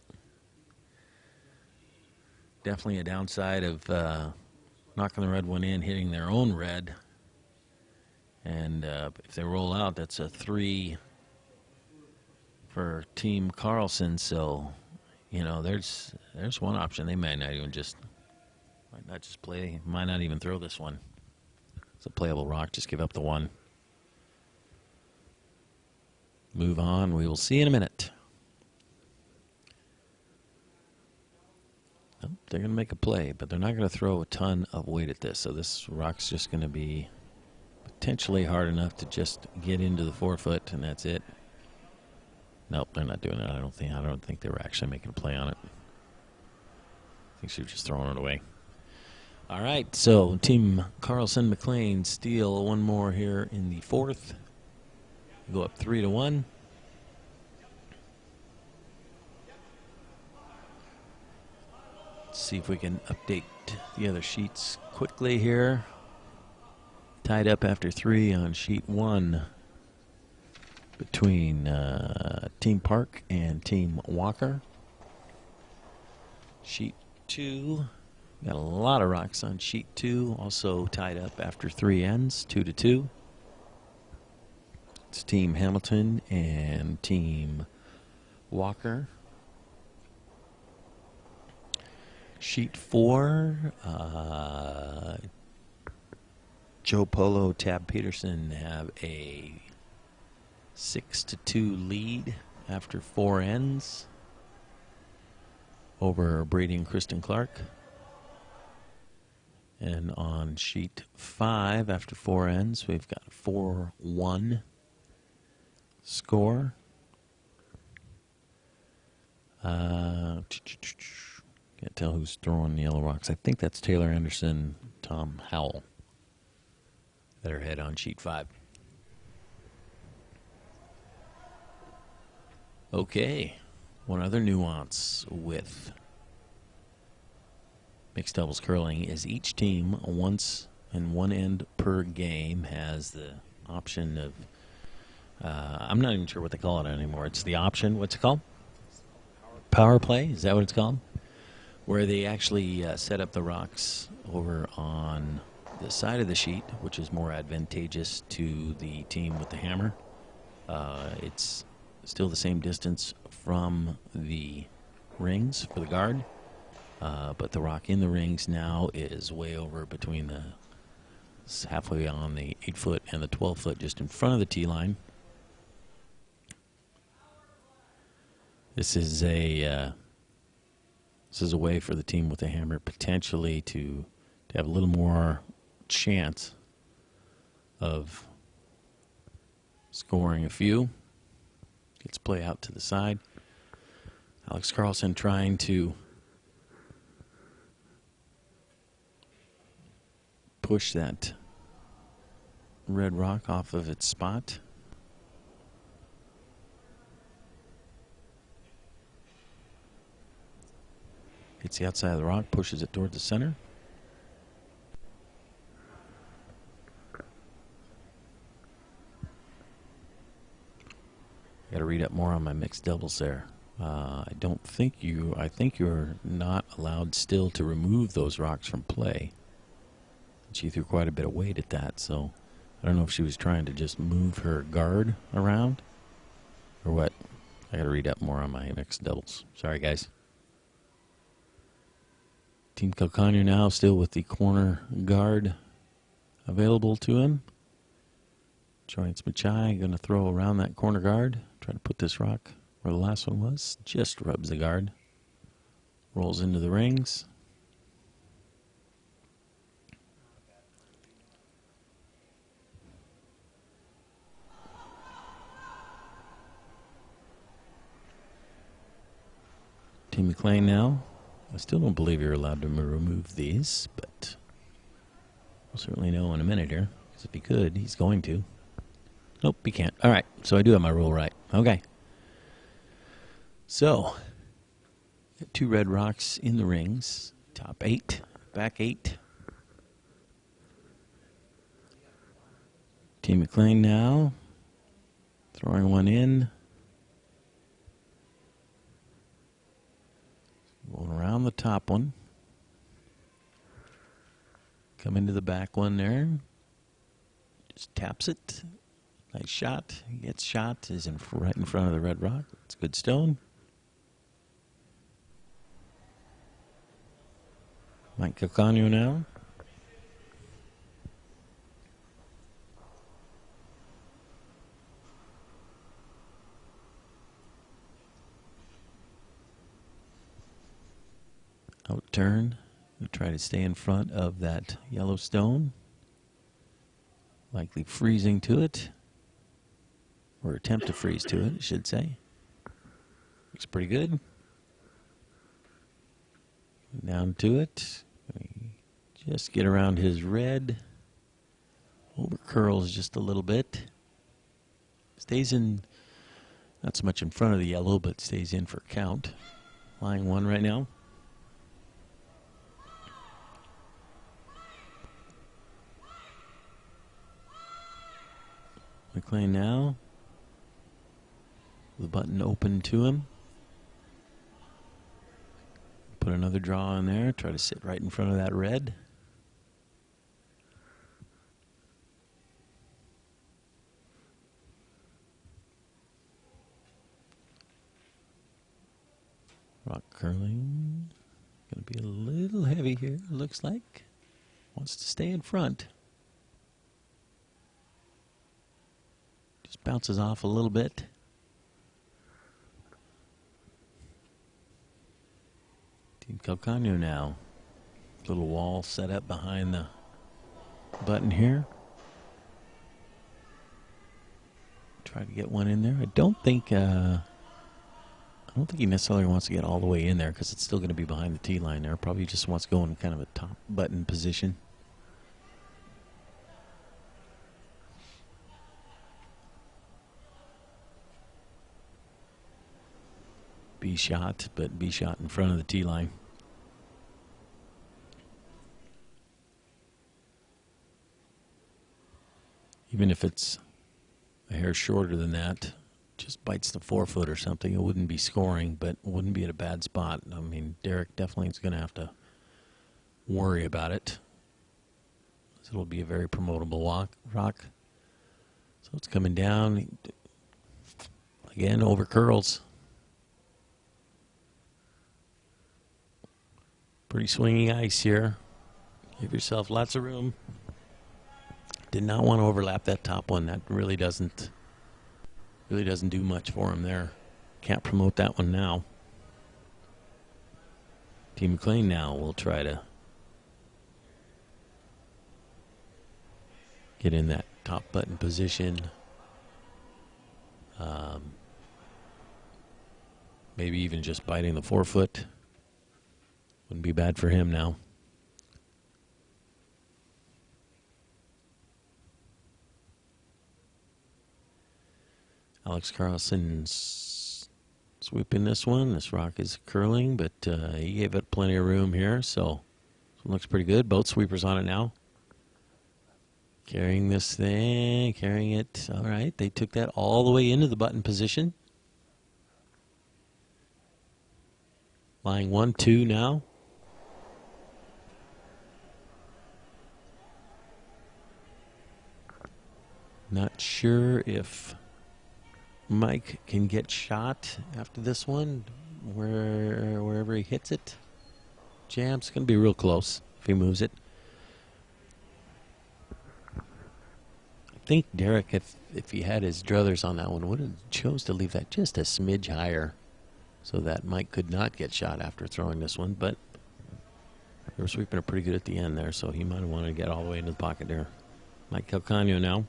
Definitely a downside of knocking the red one in, hitting their own red. And if they roll out, that's a 3 for Team Carlson. So, you know, there's one option. They might not even might not even throw this one. It's a playable rock. Just give up the 1. Move on. We will see in a minute. Nope, they're going to make a play, but they're not going to throw a ton of weight at this. So this rock's just going to be potentially hard enough to just get into the 4-foot, and that's it. Nope, they're not doing it. I don't think they were actually making a play on it. I think she was just throwing it away. All right, so Team Carlson McLean steal 1 more here in the 4th. Go up 3-1. see if we can update the other sheets quickly here. Tied up after 3 on sheet 1 between Team Park and Team Walker. Sheet 2, got a lot of rocks on sheet 2, also tied up after 3 ends, 2-2. It's Team Hamilton and Team Walker. Sheet 4, Joe Polo, Tab Peterson have a 6-2 lead after 4 ends over Brady and Kristen Clark. And on sheet 5, after 4 ends, we've got a 4-1 score. Can't tell who's throwing the yellow rocks. I think that's Taylor Anderson, Tom Howell that are ahead on sheet 5. Okay, one other nuance with mixed doubles curling is each team once and one end per game has the option of, I'm not even sure what they call it anymore. It's the option, what's it called? Power play, is that what it's called? Where they actually set up the rocks over on the side of the sheet, which is more advantageous to the team with the hammer. It's still the same distance from the rings for the guard, but the rock in the rings now is way over between the, halfway on the 8-foot and the 12-foot, just in front of the tee line. This is a way for the team with the hammer potentially to have a little more chance of scoring a few. Gets play out to the side. Alex Carlson trying to push that red rock off of its spot. Hits the outside of the rock, pushes it toward the center. Got to read up more on my mixed doubles there. I think you're not allowed still to remove those rocks from play. She threw quite a bit of weight at that, so I don't know if she was trying to just move her guard around or what. I got to read up more on my mixed doubles. Sorry, guys. Team Calcagno now still with the corner guard available to him. Joins Meechai, going to throw around that corner guard. Try to put this rock where the last one was. Just rubs the guard. Rolls into the rings. Team McLean now. I still don't believe you're allowed to remove these, but we'll certainly know in a minute here. Because if he could, he's going to. Nope, he can't. All right, so I do have my rule right. Okay. So, got 2 red rocks in the rings. Top 8, back 8. Team McLean now. Throwing one in. Going around the top one. Come into the back one there. Just taps it. Nice shot. He gets shot. Is right in front of the red rock. It's good stone. Mike Calcagno now. Out turn. We'll try to stay in front of that yellow stone. Likely freezing to it. Or attempt to freeze to it, I should say. Looks pretty good. Down to it. Just get around his red. Over curls just a little bit. Stays in, not so much in front of the yellow, but stays in for count. Lying one right now. McLean now. The button open to him. Put another draw in there. Try to sit right in front of that red. Rock curling. Going to be a little heavy here, looks like. Wants to stay in front. Just bounces off a little bit. Team Calcagno now. Little wall set up behind the button here. Try to get one in there. I don't think he necessarily wants to get all the way in there because it's still going to be behind the tee line there. Probably just wants to go in kind of a top button position. B shot, but B shot in front of the tee line. Even if it's a hair shorter than that, just bites the forefoot or something, it wouldn't be scoring, but it wouldn't be at a bad spot. I mean, Derek definitely is going to have to worry about it. So it'll be a very promotable rock. So it's coming down. Again, over curls. Pretty swinging ice here. Give yourself lots of room. Did not want to overlap that top one. That really doesn't do much for him there. Can't promote that one now. Team McLean now will try to get in that top button position. Maybe even just biting the forefoot. Wouldn't be bad for him now. Alex Carlson's sweeping this one. This rock is curling, but he gave it plenty of room here, so it looks pretty good. Both sweepers on it now. Carrying this thing, carrying it. All right, they took that all the way into the button position. Lying 1-2 now. Not sure if Mike can get shot after this one, wherever he hits it. Jam's going to be real close if he moves it. I think Derek, if he had his druthers on that one, would have chose to leave that just a smidge higher so that Mike could not get shot after throwing this one, but they were sweeping it pretty good at the end there, so he might have wanted to get all the way into the pocket there. Mike Calcagno now.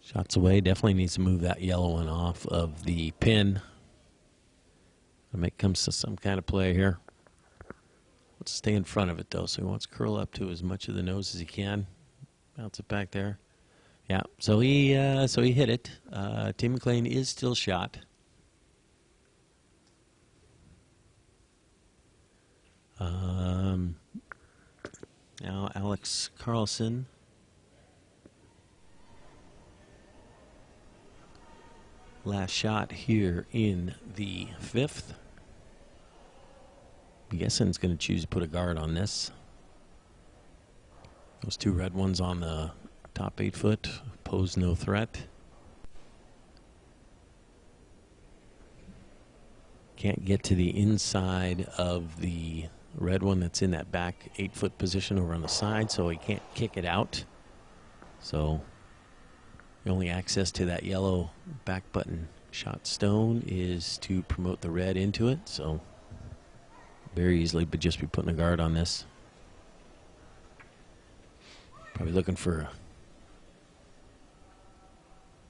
Shots away. Definitely needs to move that yellow one off of the pin. It comes to some kind of play here. Let's stay in front of it, though. So he wants to curl up to as much of the nose as he can. Bounce it back there. Yeah, so he hit it. Team McLean is still shot. Now Alex Carlson. Last shot here in the fifth. I'm guessing it's going to choose to put a guard on this. Those two red ones on the top 8 foot pose no threat. Can't get to the inside of the red one that's in that back 8 foot position over on the side, so he can't kick it out. So the only access to that yellow back button shot stone is to promote the red into it, so very easily but just be putting a guard on this. Probably looking for a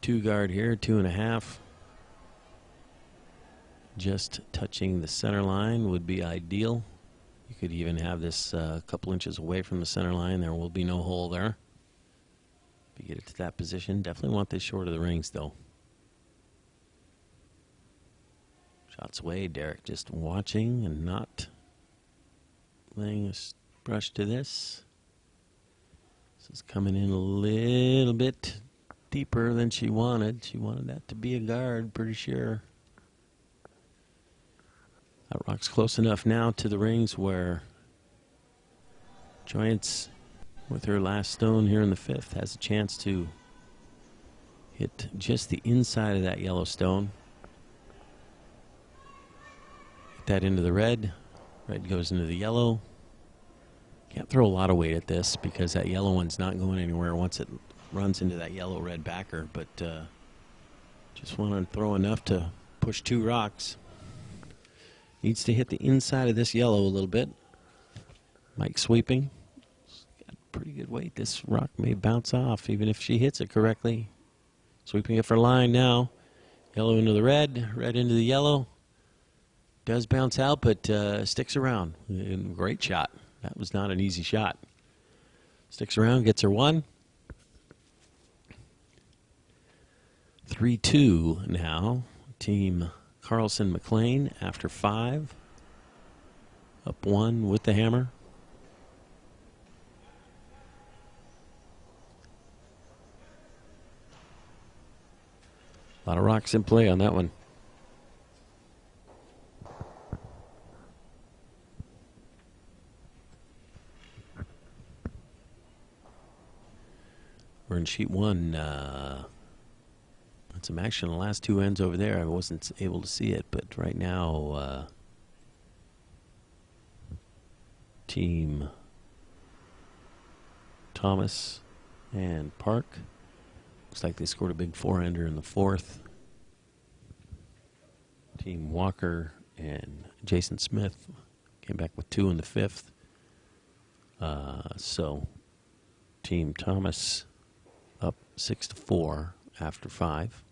2 guard here, 2.5. Just touching the center line would be ideal. You could even have this a couple inches away from the center line. There will be no hole there. If you get it to that position, definitely want this short of the rings, though. Shots away. Derek just watching and not laying
brush to this. This is coming in a little bit deeper than she wanted. She wanted that to be a guard, pretty sure. That rock's close enough now to the rings where Joyance, with her last stone here in the fifth, has a chance to hit just the inside of that yellow stone. Get that into the red. Red goes into the yellow. Can't throw a lot of weight at this because that yellow one's not going anywhere once it runs into that yellow-red backer, but just want to throw enough to push 2 rocks. Needs to hit the inside of this yellow a little bit. Mike sweeping. Got pretty good weight. This rock may bounce off even if she hits it correctly. Sweeping it for line now. Yellow into the red, red into the yellow. Does bounce out, but sticks around. Great shot. That was not an easy shot. Sticks around, gets her 1. 3-2 now. Team Carlson McLean after 5. Up 1 with the hammer. A lot of rocks in play on that one. We're in sheet 1. Had some action in the last 2 ends over there. I wasn't able to see it, but right now, Team Thomas and Park. Looks like they scored a big 4-ender in the 4th. Team Walker and Jason Smith came back with 2 in the 5th. So Team Thomas up 6-4 after 5.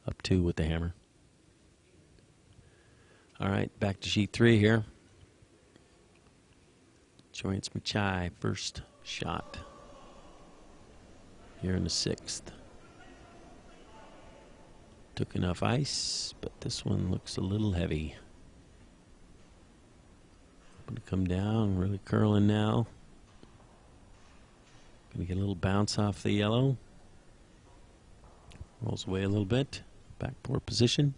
Up 2 with the hammer. All right, back to sheet 3 here. Joyance Meechai, first shot here in the 6th. Took enough ice, but this one looks a little heavy. Going to come down, really curling now. Going to get a little bounce off the yellow. Rolls away a little bit. Backboard position.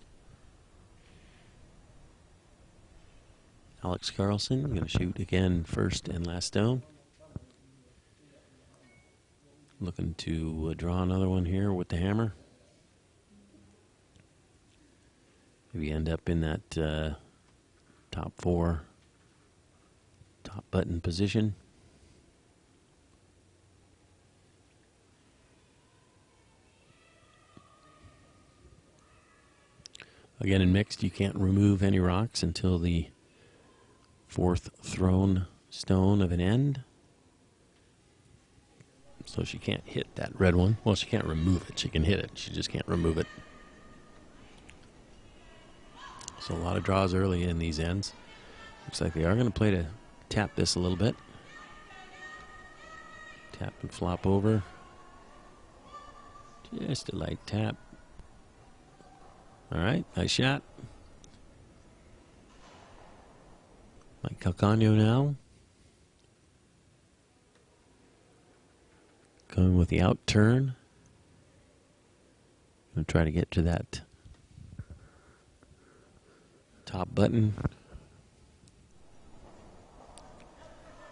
Alex Carlson going to shoot again first and last stone. Looking to draw another one here with the hammer. Maybe end up in that top 4, top button position. Again, in mixed, you can't remove any rocks until the 4th thrown stone of an end. So she can't hit that red one. Well, she can't remove it. She can hit it. She just can't remove it. So a lot of draws early in these ends. Looks like they are going to play to tap this a little bit. Tap and flop over. Just a light tap. All right, nice shot. Like Calcagno now. Going with the out turn. Going to try to get to that top button.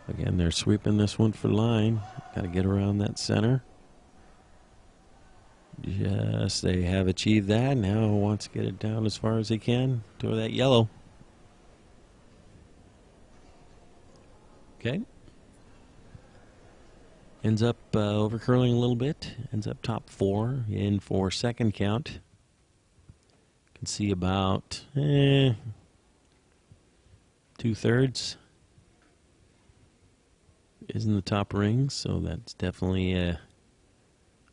Again, they're sweeping this one for line. Got to get around that center. Yes, they have achieved that. Now wants to get it down as far as they can. Throw that yellow. Okay. Ends up over curling a little bit. Ends up top 4 in for second count. Can see about 2/3 is in the top ring, so that's definitely a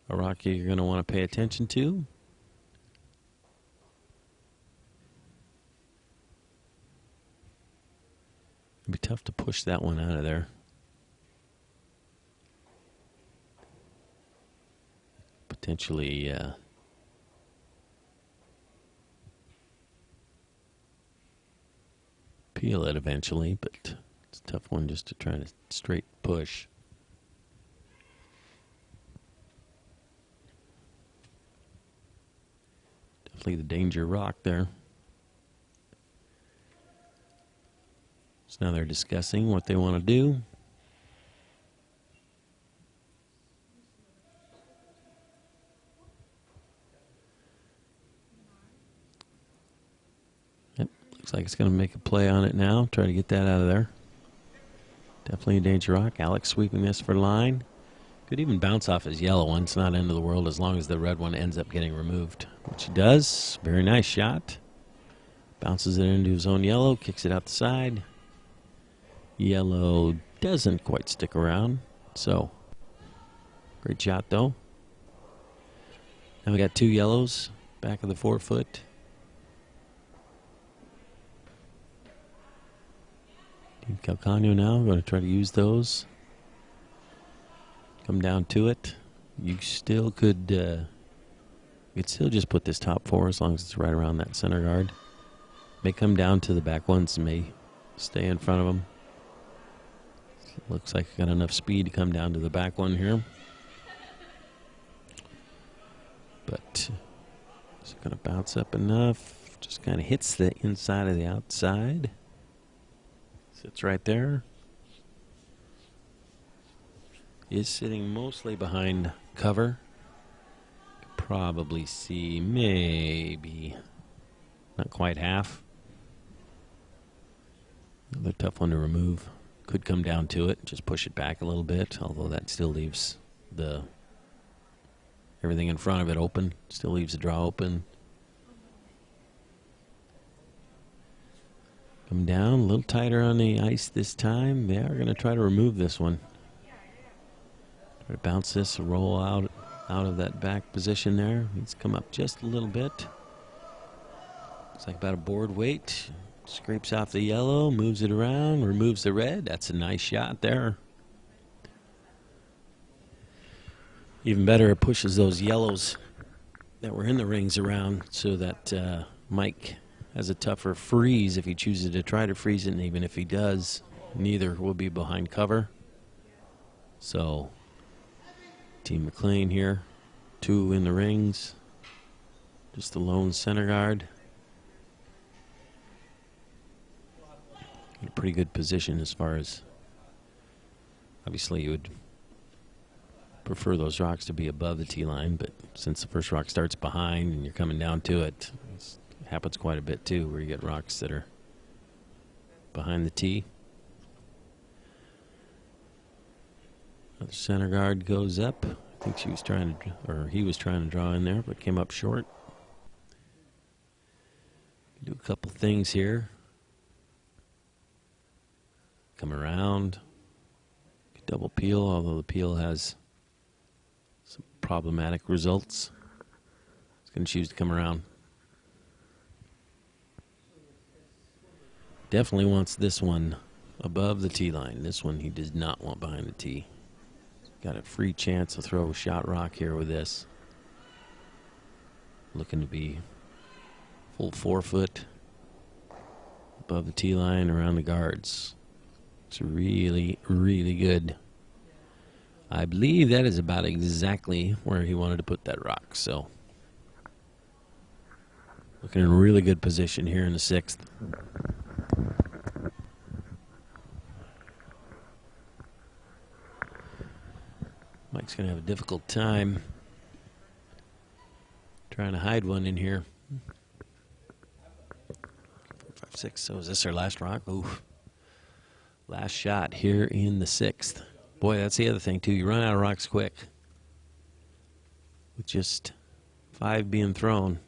rock you're going to want to pay attention to. It'd be tough to push that one out of there. Potentially peel it eventually, but It's a tough one just to try to straight push. Definitely the danger rock there. So now they're discussing what they want to do. Yep, looks like it's going to make a play on it now. Try to get that out of there. Definitely a danger rock. Alex sweeping this for line. Could even bounce off his yellow one. It's not end of the world as long as the red one ends up getting removed, which he does. Very nice shot. Bounces it into his own yellow, kicks it out the side. Yellow doesn't quite stick around, so great shot though. Now we got two yellows, back of the 4 foot. Team Calcagno now, going to try to use those. Come down to it. You still could, you could still just put this top 4 as long as it's right around that center guard. May come down to the back ones, may stay in front of them. Looks like got enough speed to come down to the back one here. But it's going to bounce up enough. Just kind of hits the inside of the outside. Sits right there. Is sitting mostly behind cover. Probably see maybe not quite half. Another tough one to remove. Could come down to it, just push it back a little bit, although that still leaves the everything in front of it open. Still leaves the draw open. Come down, a little tighter on the ice this time. They are going to try to remove this one. Try to bounce this, roll out of that back position there. Needs to come up just a little bit. Looks like about a board weight. Scrapes off the yellow, moves it around, removes the red. That's a nice shot there. Even better, it pushes those yellows that were in the rings around so that Mike has a tougher freeze if he chooses to try to freeze it, and even if he does, neither will be behind cover. So, Team McLean here, 2 in the rings, just the lone center guard. In a pretty good position as far as, obviously you would prefer those rocks to be above the tee line, but since the first rock starts behind and you're coming down to it, it happens quite a bit too, where you get rocks that are behind the tee. Another center guard goes up. I think she was trying to, or he was trying to draw in there, but came up short. Do a couple things here. Come around, double peel, although the peel has some problematic results. He's going to choose to come around. Definitely wants this one above the tee line. This one he does not want behind the tee. Got a free chance to throw a shot rock here with this. Looking to be full 4 foot above the tee line around the guards. It's really, really good. I believe that is about exactly where he wanted to put that rock. So, looking in a really good position here in the 6th. Mike's going to have a difficult time trying to hide one in here. 4, 5, 6. So is this our last rock? Oof. Last shot here in the 6th. Boy, that's the other thing, too. You run out of rocks quick. With just 5 being thrown.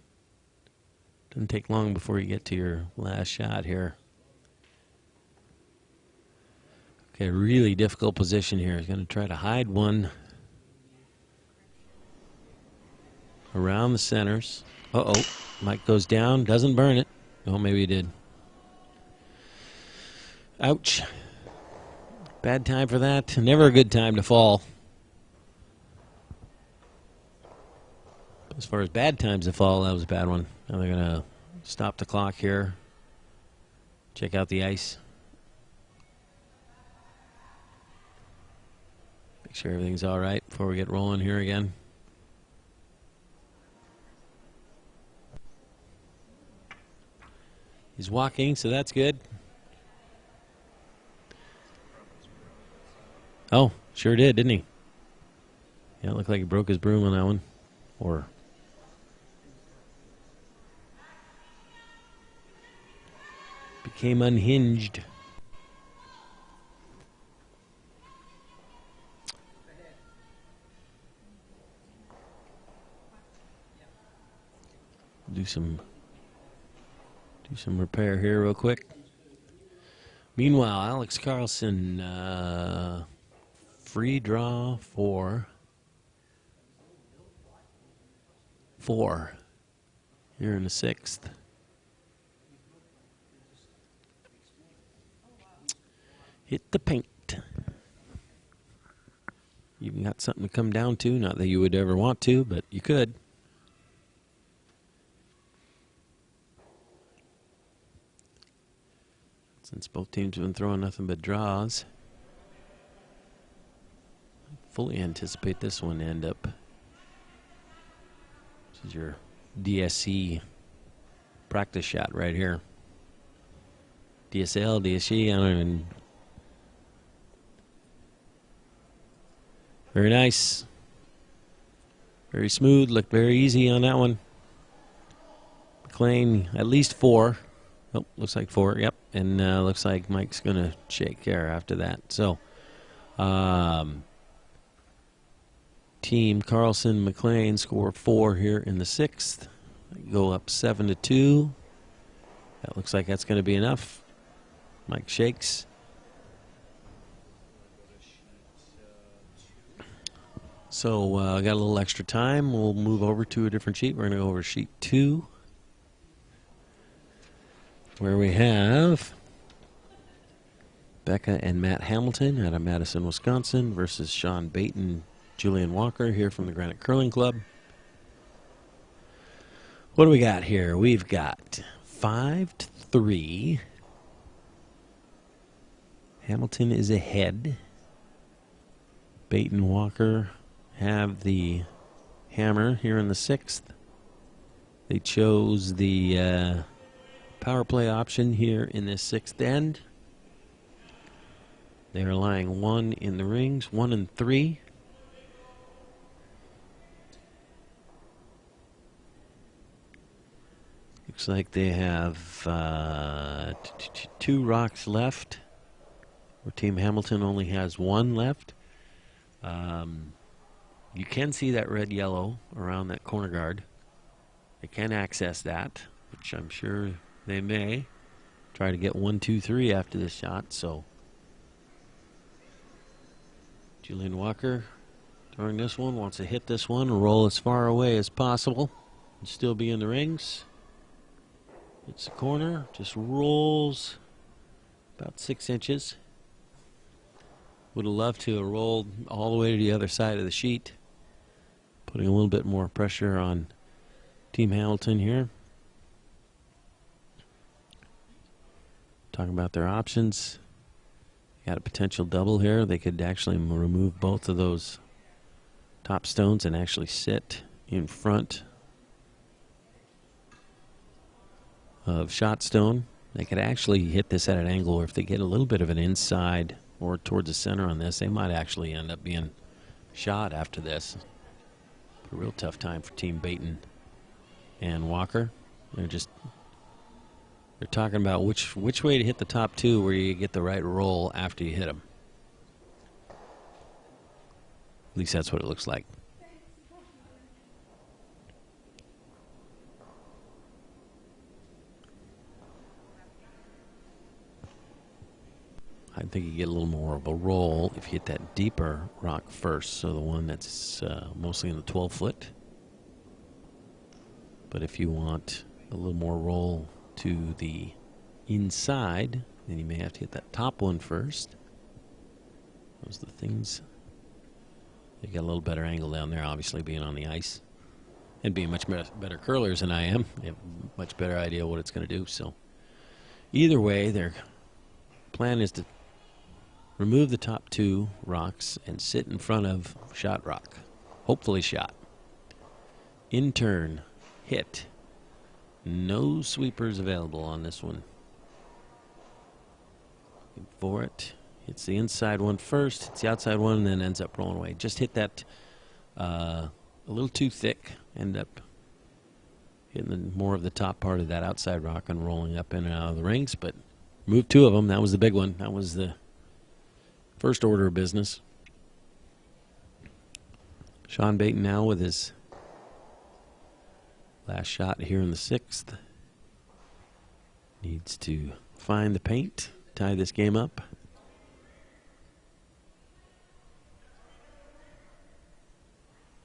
Doesn't take long before you get to your last shot here. Okay, really difficult position here. He's going to try to hide one around the centers. Uh-oh. Mike goes down. Doesn't burn it. Oh, maybe he did. Ouch. Bad time for that. Never a good time to fall. As far as bad times to fall, that was a bad one. Now they're going to stop the clock here. Check out the ice. Make sure everything's all right before we get rolling here again. He's walking, so that's good. Oh, sure did, didn't he? Yeah, it looked like he broke his broom on that one. Or became unhinged. Do some repair here real quick. Meanwhile, Alex Carlson, free draw for 4 here in the 6th. Hit the paint. You've got something to come down to. Not that you would ever want to, but you could. Since both teams have been throwing nothing but draws. I fully anticipate this one to end up. This is your DSC practice shot right here. DSL, DSC, I don't even. Very nice. Very smooth, looked very easy on that one. McLean, at least 4. Oh, looks like 4, yep. And looks like Mike's going to shake care after that. So, team Carlson, McLean score 4 here in the 6th. Go up 7-2. That looks like that's going to be enough. Mike shakes. So, got a little extra time. We'll move over to a different sheet. We're going to go over sheet 2. Where we have Becca and Matt Hamilton out of Madison, Wisconsin versus Sean Baton, Julian Walker here from the Granite Curling Club. What do we got here? We've got 5-3. Hamilton is ahead. Baton, Walker have the hammer here in the 6th. They chose the power play option here in this 6th end. They are lying 1 in the rings, 1 and 3. Looks like they have 2 rocks left, where Team Hamilton only has 1 left. You can see that red-yellow around that corner guard. They can access that, which I'm sure they may try to get 1, 2, 3 after this shot. So Julian Walker throwing this one, wants to hit this one, roll as far away as possible, and still be in the rings. It's the corner, just rolls about 6 inches. Would have loved to have rolled all the way to the other side of the sheet, putting a little bit more pressure on Team Hamilton here. Talking about their options. Got a potential double here. They could actually remove both of those top stones and actually sit in front of shot stone. They could actually hit this at an angle, or if they get a little bit of an inside or towards the center on this, they might actually end up being shot after this. A real tough time for Team Baton and Walker. They're talking about which way to hit the top 2 where you get the right roll after you hit them. At least that's what it looks like. I think you get a little more of a roll if you hit that deeper rock first, so the one that's mostly in the 12-foot. But if you want a little more roll to the inside, then you may have to hit that top one first. Those are the things. They got a little better angle down there, obviously, being on the ice. And being much better curlers than I am. They have a much better idea what it's going to do. So either way, their plan is to remove the top two rocks and sit in front of shot rock. Hopefully shot. In turn, hit. No sweepers available on this one. Looking for it. Hits the inside one first, hits the outside one, and then ends up rolling away. Just hit that a little too thick. End up hitting more of the top part of that outside rock and rolling up in and out of the rings, but moved two of them. That was the big one. That was the first order of business. Sean Baton now with his last shot here in the 6th. Needs to find the paint, tie this game up.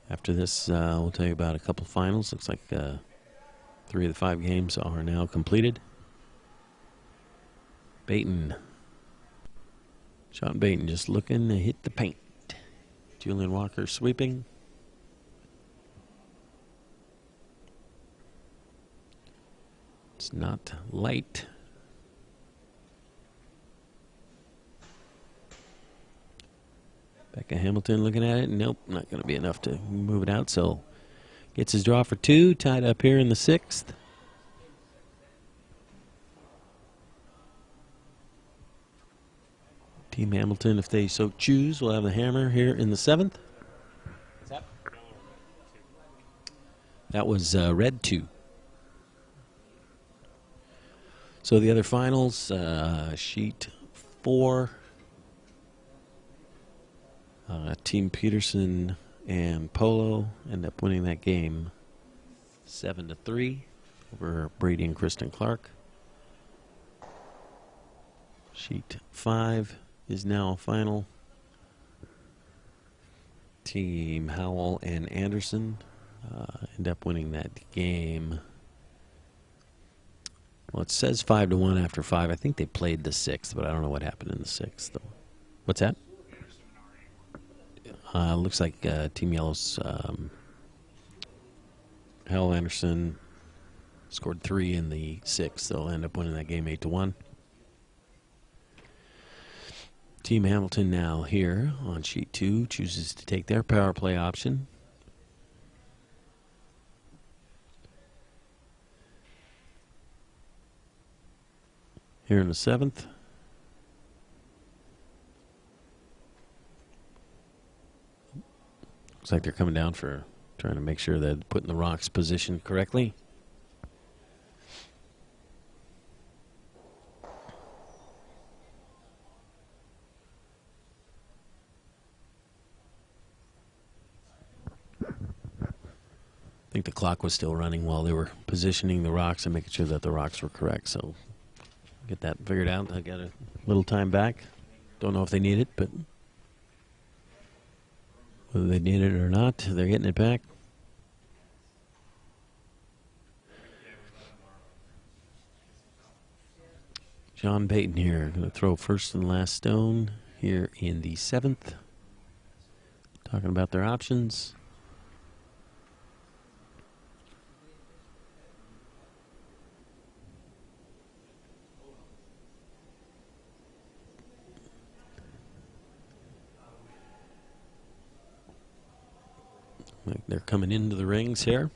After this, we'll tell you about a couple finals. Looks like 3 of the 5 games are now completed. Baton. Sean Baton just looking to hit the paint. Julian Walker sweeping. It's not light. Becca Hamilton looking at it. Nope, not going to be enough to move it out. So gets his draw for 2, tied up here in the 6th. Team Hamilton, if they so choose, will have the hammer here in the 7th. That was red 2. So the other finals, sheet 4. Team Peterson and Polo end up winning that game 7-3 over Brady and Kristen Clark. Sheet 5 is now a final. Team Howell and Anderson end up winning that game. Well, it says 5-1 after 5. I think they played the 6th, but I don't know what happened in the 6th. What's that? Looks like Team Yellow's Hal Anderson scored 3 in the 6th. They'll end up winning that game 8-1. Team Hamilton now here on sheet 2 chooses to take their power play option. Here in the 7th. Looks like they're coming down for trying to make sure they're putting the rocks positioned correctly. I think the clock was still running while they were positioning the rocks and making sure that the rocks were correct. So get that figured out. I got a little time back. Don't know if they need it, but whether they need it or not, they're getting it back. John Payton here, going to throw first and last stone here in the 7th. Talking about their options. Like they're coming into the rings here.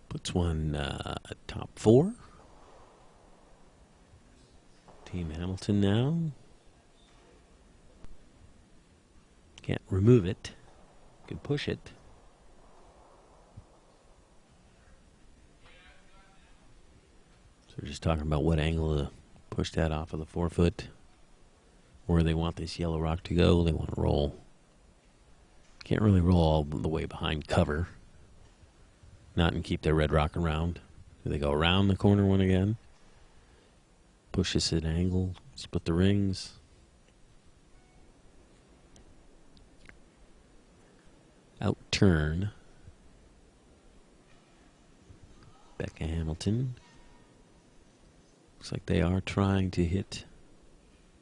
Puts one top 4. Team Hamilton now. Can't remove it. Can push it. So we're just talking about what angle to push that off of the 4-foot. Where they want this yellow rock to go. They want to roll. Can't really roll all the way behind cover. Not and keep their red rock around. Do they go around the corner one again? Push this at an angle. Split the rings. Out turn. Becca Hamilton. Looks like they are trying to hit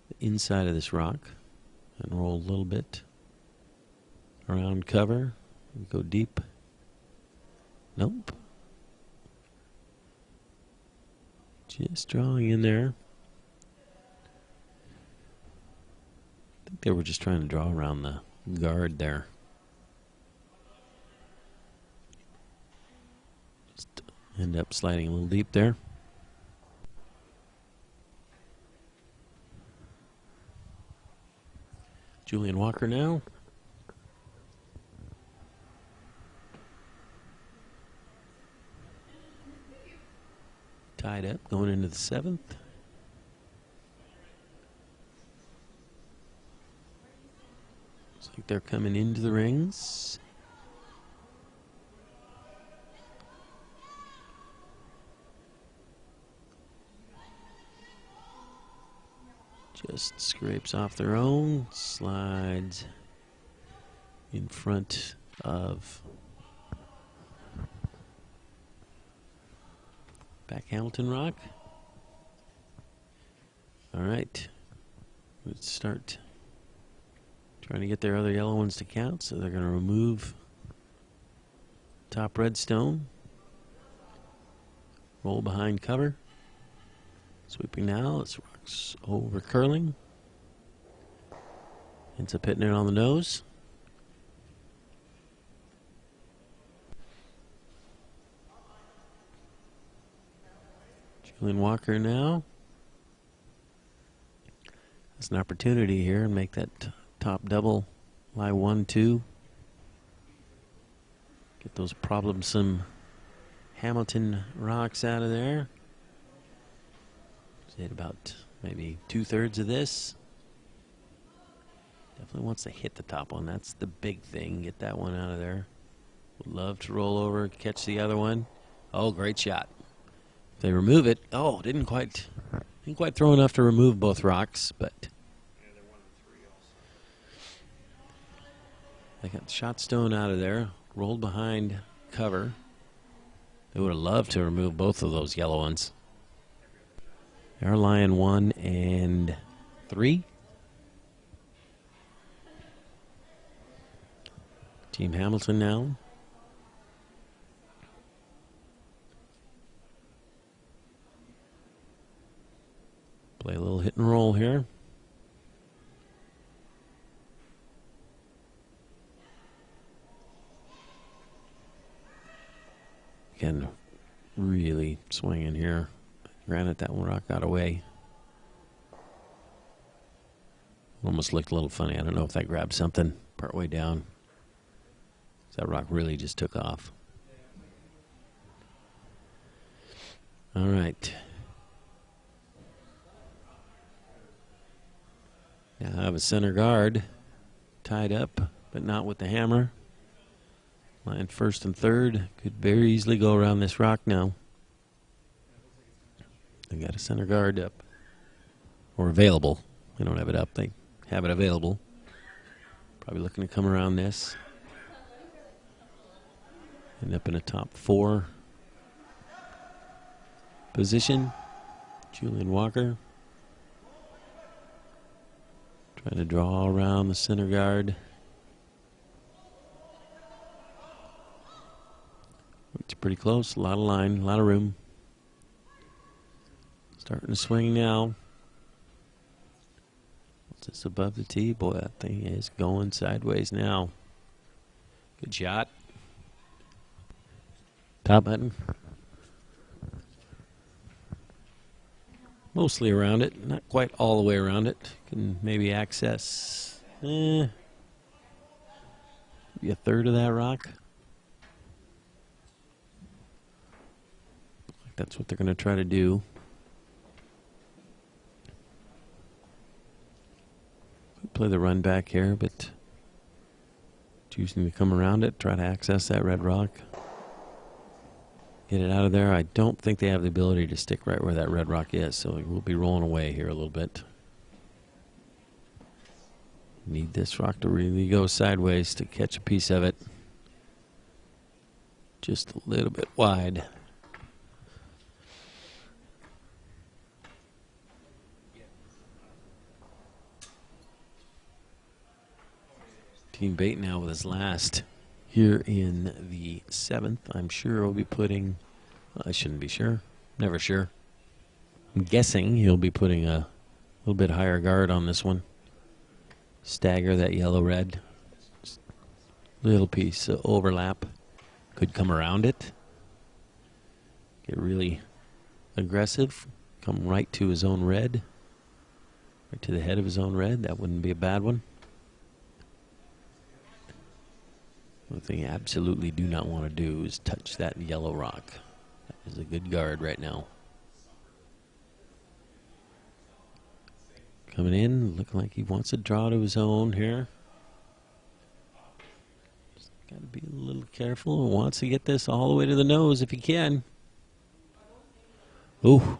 the inside of this rock and roll a little bit around cover. We go deep. Nope. Just drawing in there. I think they were just trying to draw around the guard there. Just end up sliding a little deep there. Julian Walker now. Tied up going into the 7th. Looks like they're coming into the rings. Just scrapes off their own, slides in front of back Hamilton Rock. All right, let's start trying to get their other yellow ones to count. So they're going to remove top red stone, roll behind cover. Sweeping now, it's rocks over curling. Ends up hitting it on the nose. Julian Walker now has an opportunity here and make that top double lie 1-2. Get those problemsome Hamilton rocks out of there. Hit about maybe 2/3 of this. Definitely wants to hit the top one. That's the big thing. Get that one out of there. Would love to roll over, catch the other one. Oh, great shot. If they remove it. Oh, didn't quite throw enough to remove both rocks, but they got the shot stone out of there. Rolled behind cover. They would have loved to remove both of those yellow ones. They're lying 1 and 3. Team Hamilton now. Play a little hit and roll here. Again, really swinging here. Granite, that one rock got away. Almost looked a little funny. I don't know if that grabbed something partway down. That rock really just took off. All right. Now I have a center guard tied up, but not with the hammer. Lying 1st and 3rd. Could very easily go around this rock now. They got a center guard up. Or available. They don't have it up. They have it available. Probably looking to come around this. End up in a top 4 position. Julian Walker. Trying to draw around the center guard. It's pretty close. A lot of line. A lot of room. Starting to swing now. What's this above the tee? Boy, that thing is going sideways now. Good shot. Top button. Mostly around it. Not quite all the way around it. Can maybe access maybe 1/3 of that rock. That's what they're going to try to do. Play the run back here, but choosing to come around it, try to access that red rock. Get it out of there. I don't think they have the ability to stick right where that red rock is, so we'll be rolling away here a little bit. Need this rock to really go sideways to catch a piece of it. Just a little bit wide. Team Bait now with his last Here in the 7th, I'm sure we'll be putting, I shouldn't be sure, never sure. I'm guessing he'll be putting a little bit higher guard on this one. Stagger that yellow-red. Little piece of overlap. Could come around it. Get really aggressive. Come right to his own red. Right to the head of his own red. That wouldn't be a bad one. One thing you absolutely do not want to do is touch that yellow rock. That is a good guard right now. Coming in, looking like he wants to draw to his own here. Just got to be a little careful. Wants to get this all the way to the nose if he can. Ooh,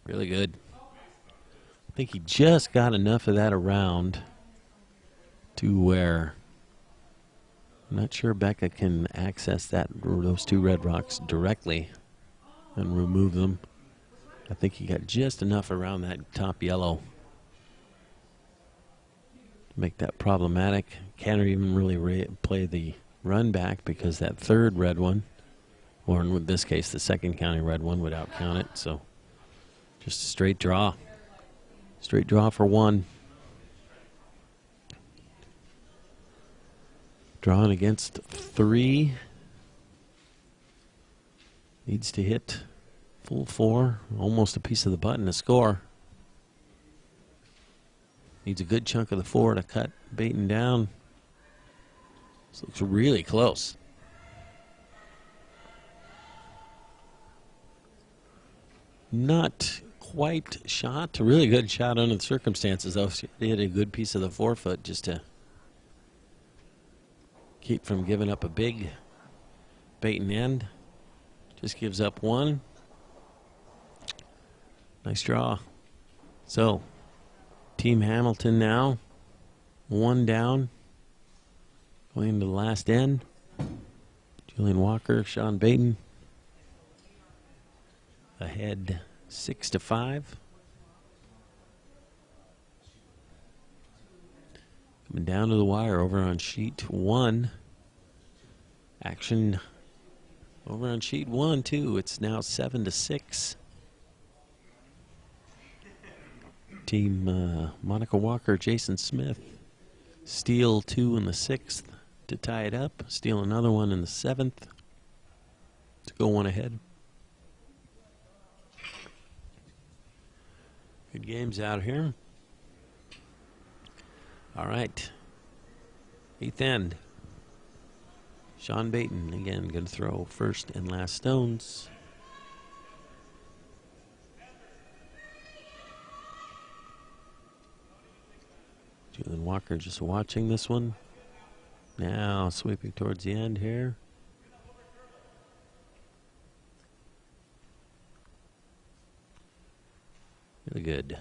really good. I think he just got enough of that around to where I'm not sure Becca can access those two red rocks directly and remove them. I think he got just enough around that top yellow to make that problematic. Can't even really play the run back because that third red one, or in this case the second counting red one, would out count it. So just a straight draw. Straight draw for one. Drawing against 3. Needs to hit full 4. Almost a piece of the button to score. Needs a good chunk of the 4 to cut Baton down. This looks really close. Not quite shot. A really good shot under the circumstances, though. She hit a good piece of the forefoot just to keep from giving up a big Baton end. Just gives up 1. Nice draw. So, Team Hamilton now, 1 down. Going into the last end. Julian Walker, Sean Baton. Ahead 6-5. Coming down to the wire over on sheet 1. Action over on sheet 1 too. It's now 7-6. Team Monica Walker, Jason Smith steal 2 in the 6th to tie it up. Steal another one in the 7th to go 1 ahead. Good games out here. All right. 8th end. Sean Baton again going to throw first and last stones. Julian Walker just watching this one. Now sweeping towards the end here. Really good.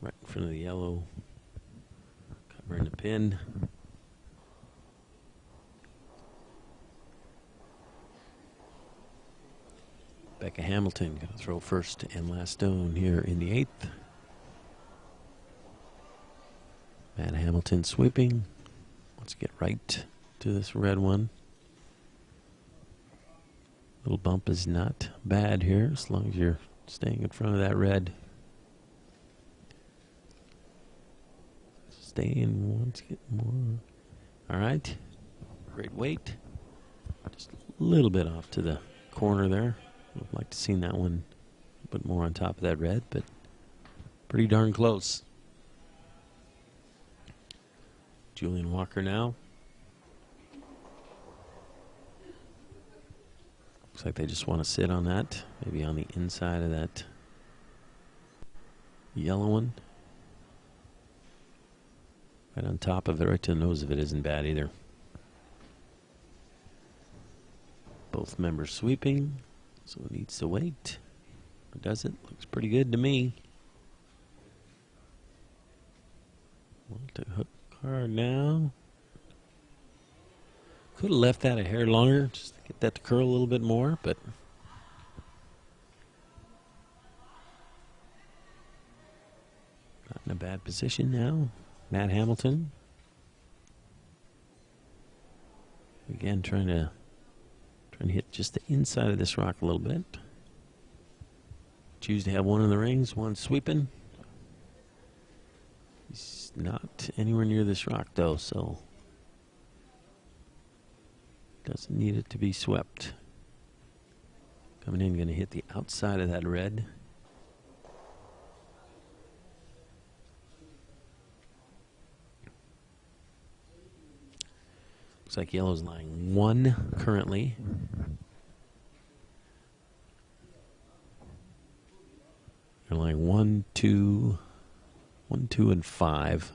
Right in front of the yellow. Covering the pin. Becca Hamilton going to throw first and last stone here in the 8th. Matt Hamilton sweeping. Let's get right to this red one. Little bump is not bad here as long as you're staying in front of that red. Stay in once, get more. All right. Great weight. Just a little bit off to the corner there. I'd like to see that one a bit more on top of that red, but pretty darn close. Julian Walker now. Looks like they just want to sit on that, maybe on the inside of that yellow one. Right on top of it, right to the nose of it isn't bad either. Both members sweeping, so it needs to wait. Or does it? Looks pretty good to me. Want to hook card now. Could have left that a hair longer, just to get that to curl a little bit more, but not in a bad position now. Matt Hamilton. Again, trying to hit just the inside of this rock a little bit. Choose to have one in the rings, one sweeping. He's not anywhere near this rock though, so doesn't need it to be swept. Coming in, going to hit the outside of that red. Looks like yellow's lying 1 currently. They're lying 1, 2, 1, 2, and 5.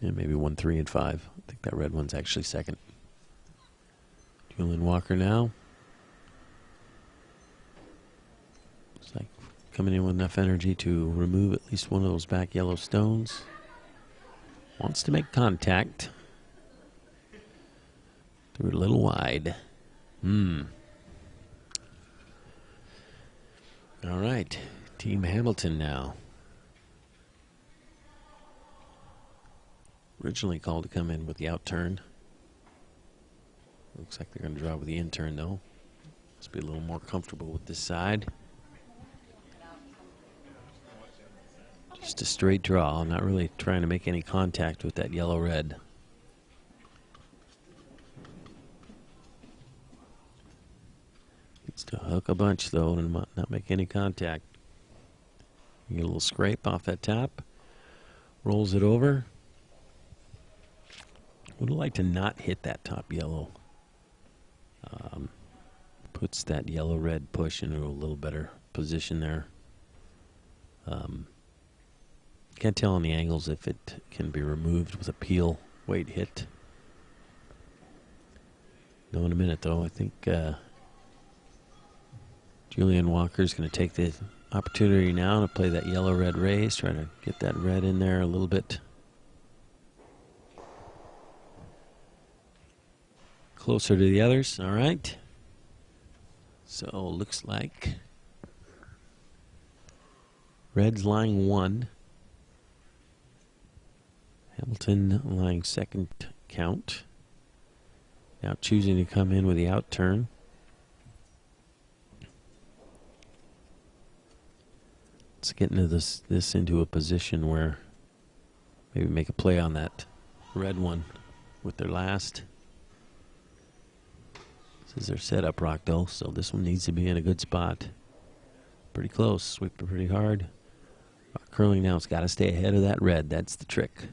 And maybe 1, 3, and 5. I think that red one's actually second. Julian Walker now. Looks like coming in with enough energy to remove at least one of those back yellow stones. Wants to make contact. Threw it a little wide. All right, Team Hamilton now. Originally called to come in with the out turn. Looks like they're going to draw with the in turn though. Must be a little more comfortable with this side. Just a straight draw, not really trying to make any contact with that yellow-red. Needs to hook a bunch though and not make any contact. You get a little scrape off that top. Rolls it over. Would like to not hit that top yellow. Puts that yellow-red push into a little better position there. Can't tell on the angles if it can be removed with a peel weight hit. No, in a minute though. I think Julian Walker's going to take the opportunity now to play that yellow-red raise, try to get that red in there a little bit closer to the others. All right. So looks like red's lying 1. Hamilton lying second count. Now choosing to come in with the out turn. Let's get into this into a position where maybe make a play on that red one with their last. This is their setup rock though, so this one needs to be in a good spot. Pretty close, sweep it pretty hard. Rock curling now, it's got to stay ahead of that red. That's the trick.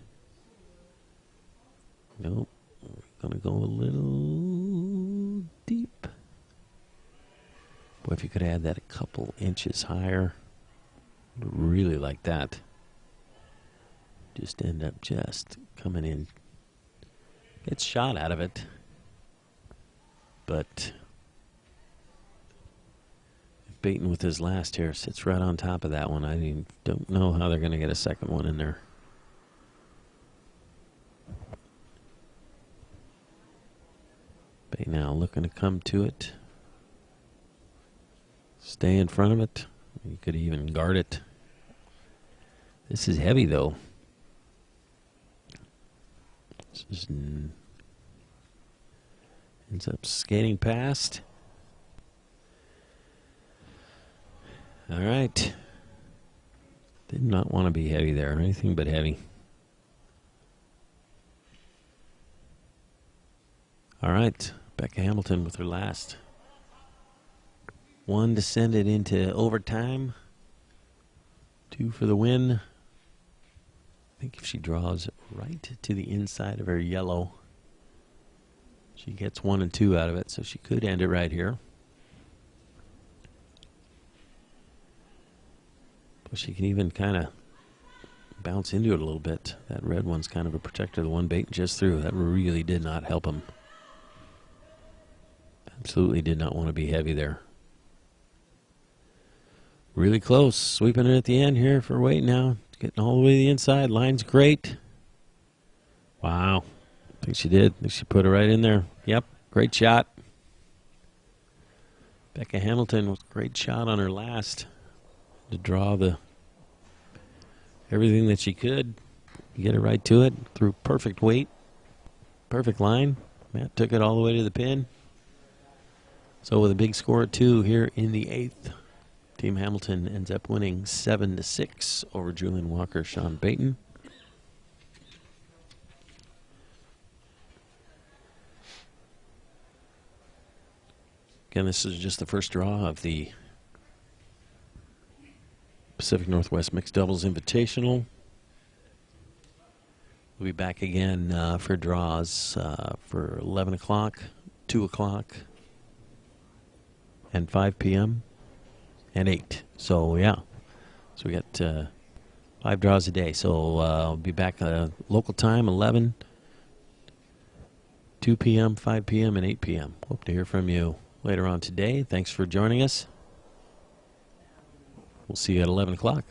Nope, we're gonna go a little deep. Boy, if you could add that a couple inches higher, I'd really like that. Just end up just coming in. Gets shot out of it. But if Baton with his last here sits right on top of that one, I don't know how they're going to get a second one in there. Baton now looking to come to it. Stay in front of it. You could even guard it. This is heavy though. This is ends up skating past. All right. Did not want to be heavy there. Anything but heavy. All right. Becca Hamilton with her last. One to send it into overtime. 2 for the win. I think if she draws right to the inside of her yellow, she gets 1 and 2 out of it, so she could end it right here. But she can even kind of bounce into it a little bit. That red one's kind of a protector. The one Baton just threw, that really did not help him. Absolutely did not want to be heavy there. Really close. Sweeping it at the end here for Waite now. Getting all the way to the inside. Line's great. Wow. I think she did. I think she put it right in there. Yep. Great shot. Becca Hamilton with a great shot on her last to draw the everything that she could. get it right to it through perfect weight, perfect line. Matt took it all the way to the pin. So with a big score of 2 here in the 8th, Team Hamilton ends up winning 7-6 over Julian Walker, Sean Baton. Again, this is just the first draw of the Pacific Northwest Mixed Doubles Invitational. We'll be back again for draws for 11 o'clock, 2 o'clock, and 5 p.m. and 8. So, yeah. So we got 5 draws a day. So we'll be back local time, 11, 2 p.m., 5 p.m., and 8 p.m. Hope to hear from you later on today. Thanks for joining us. We'll see you at 11 o'clock.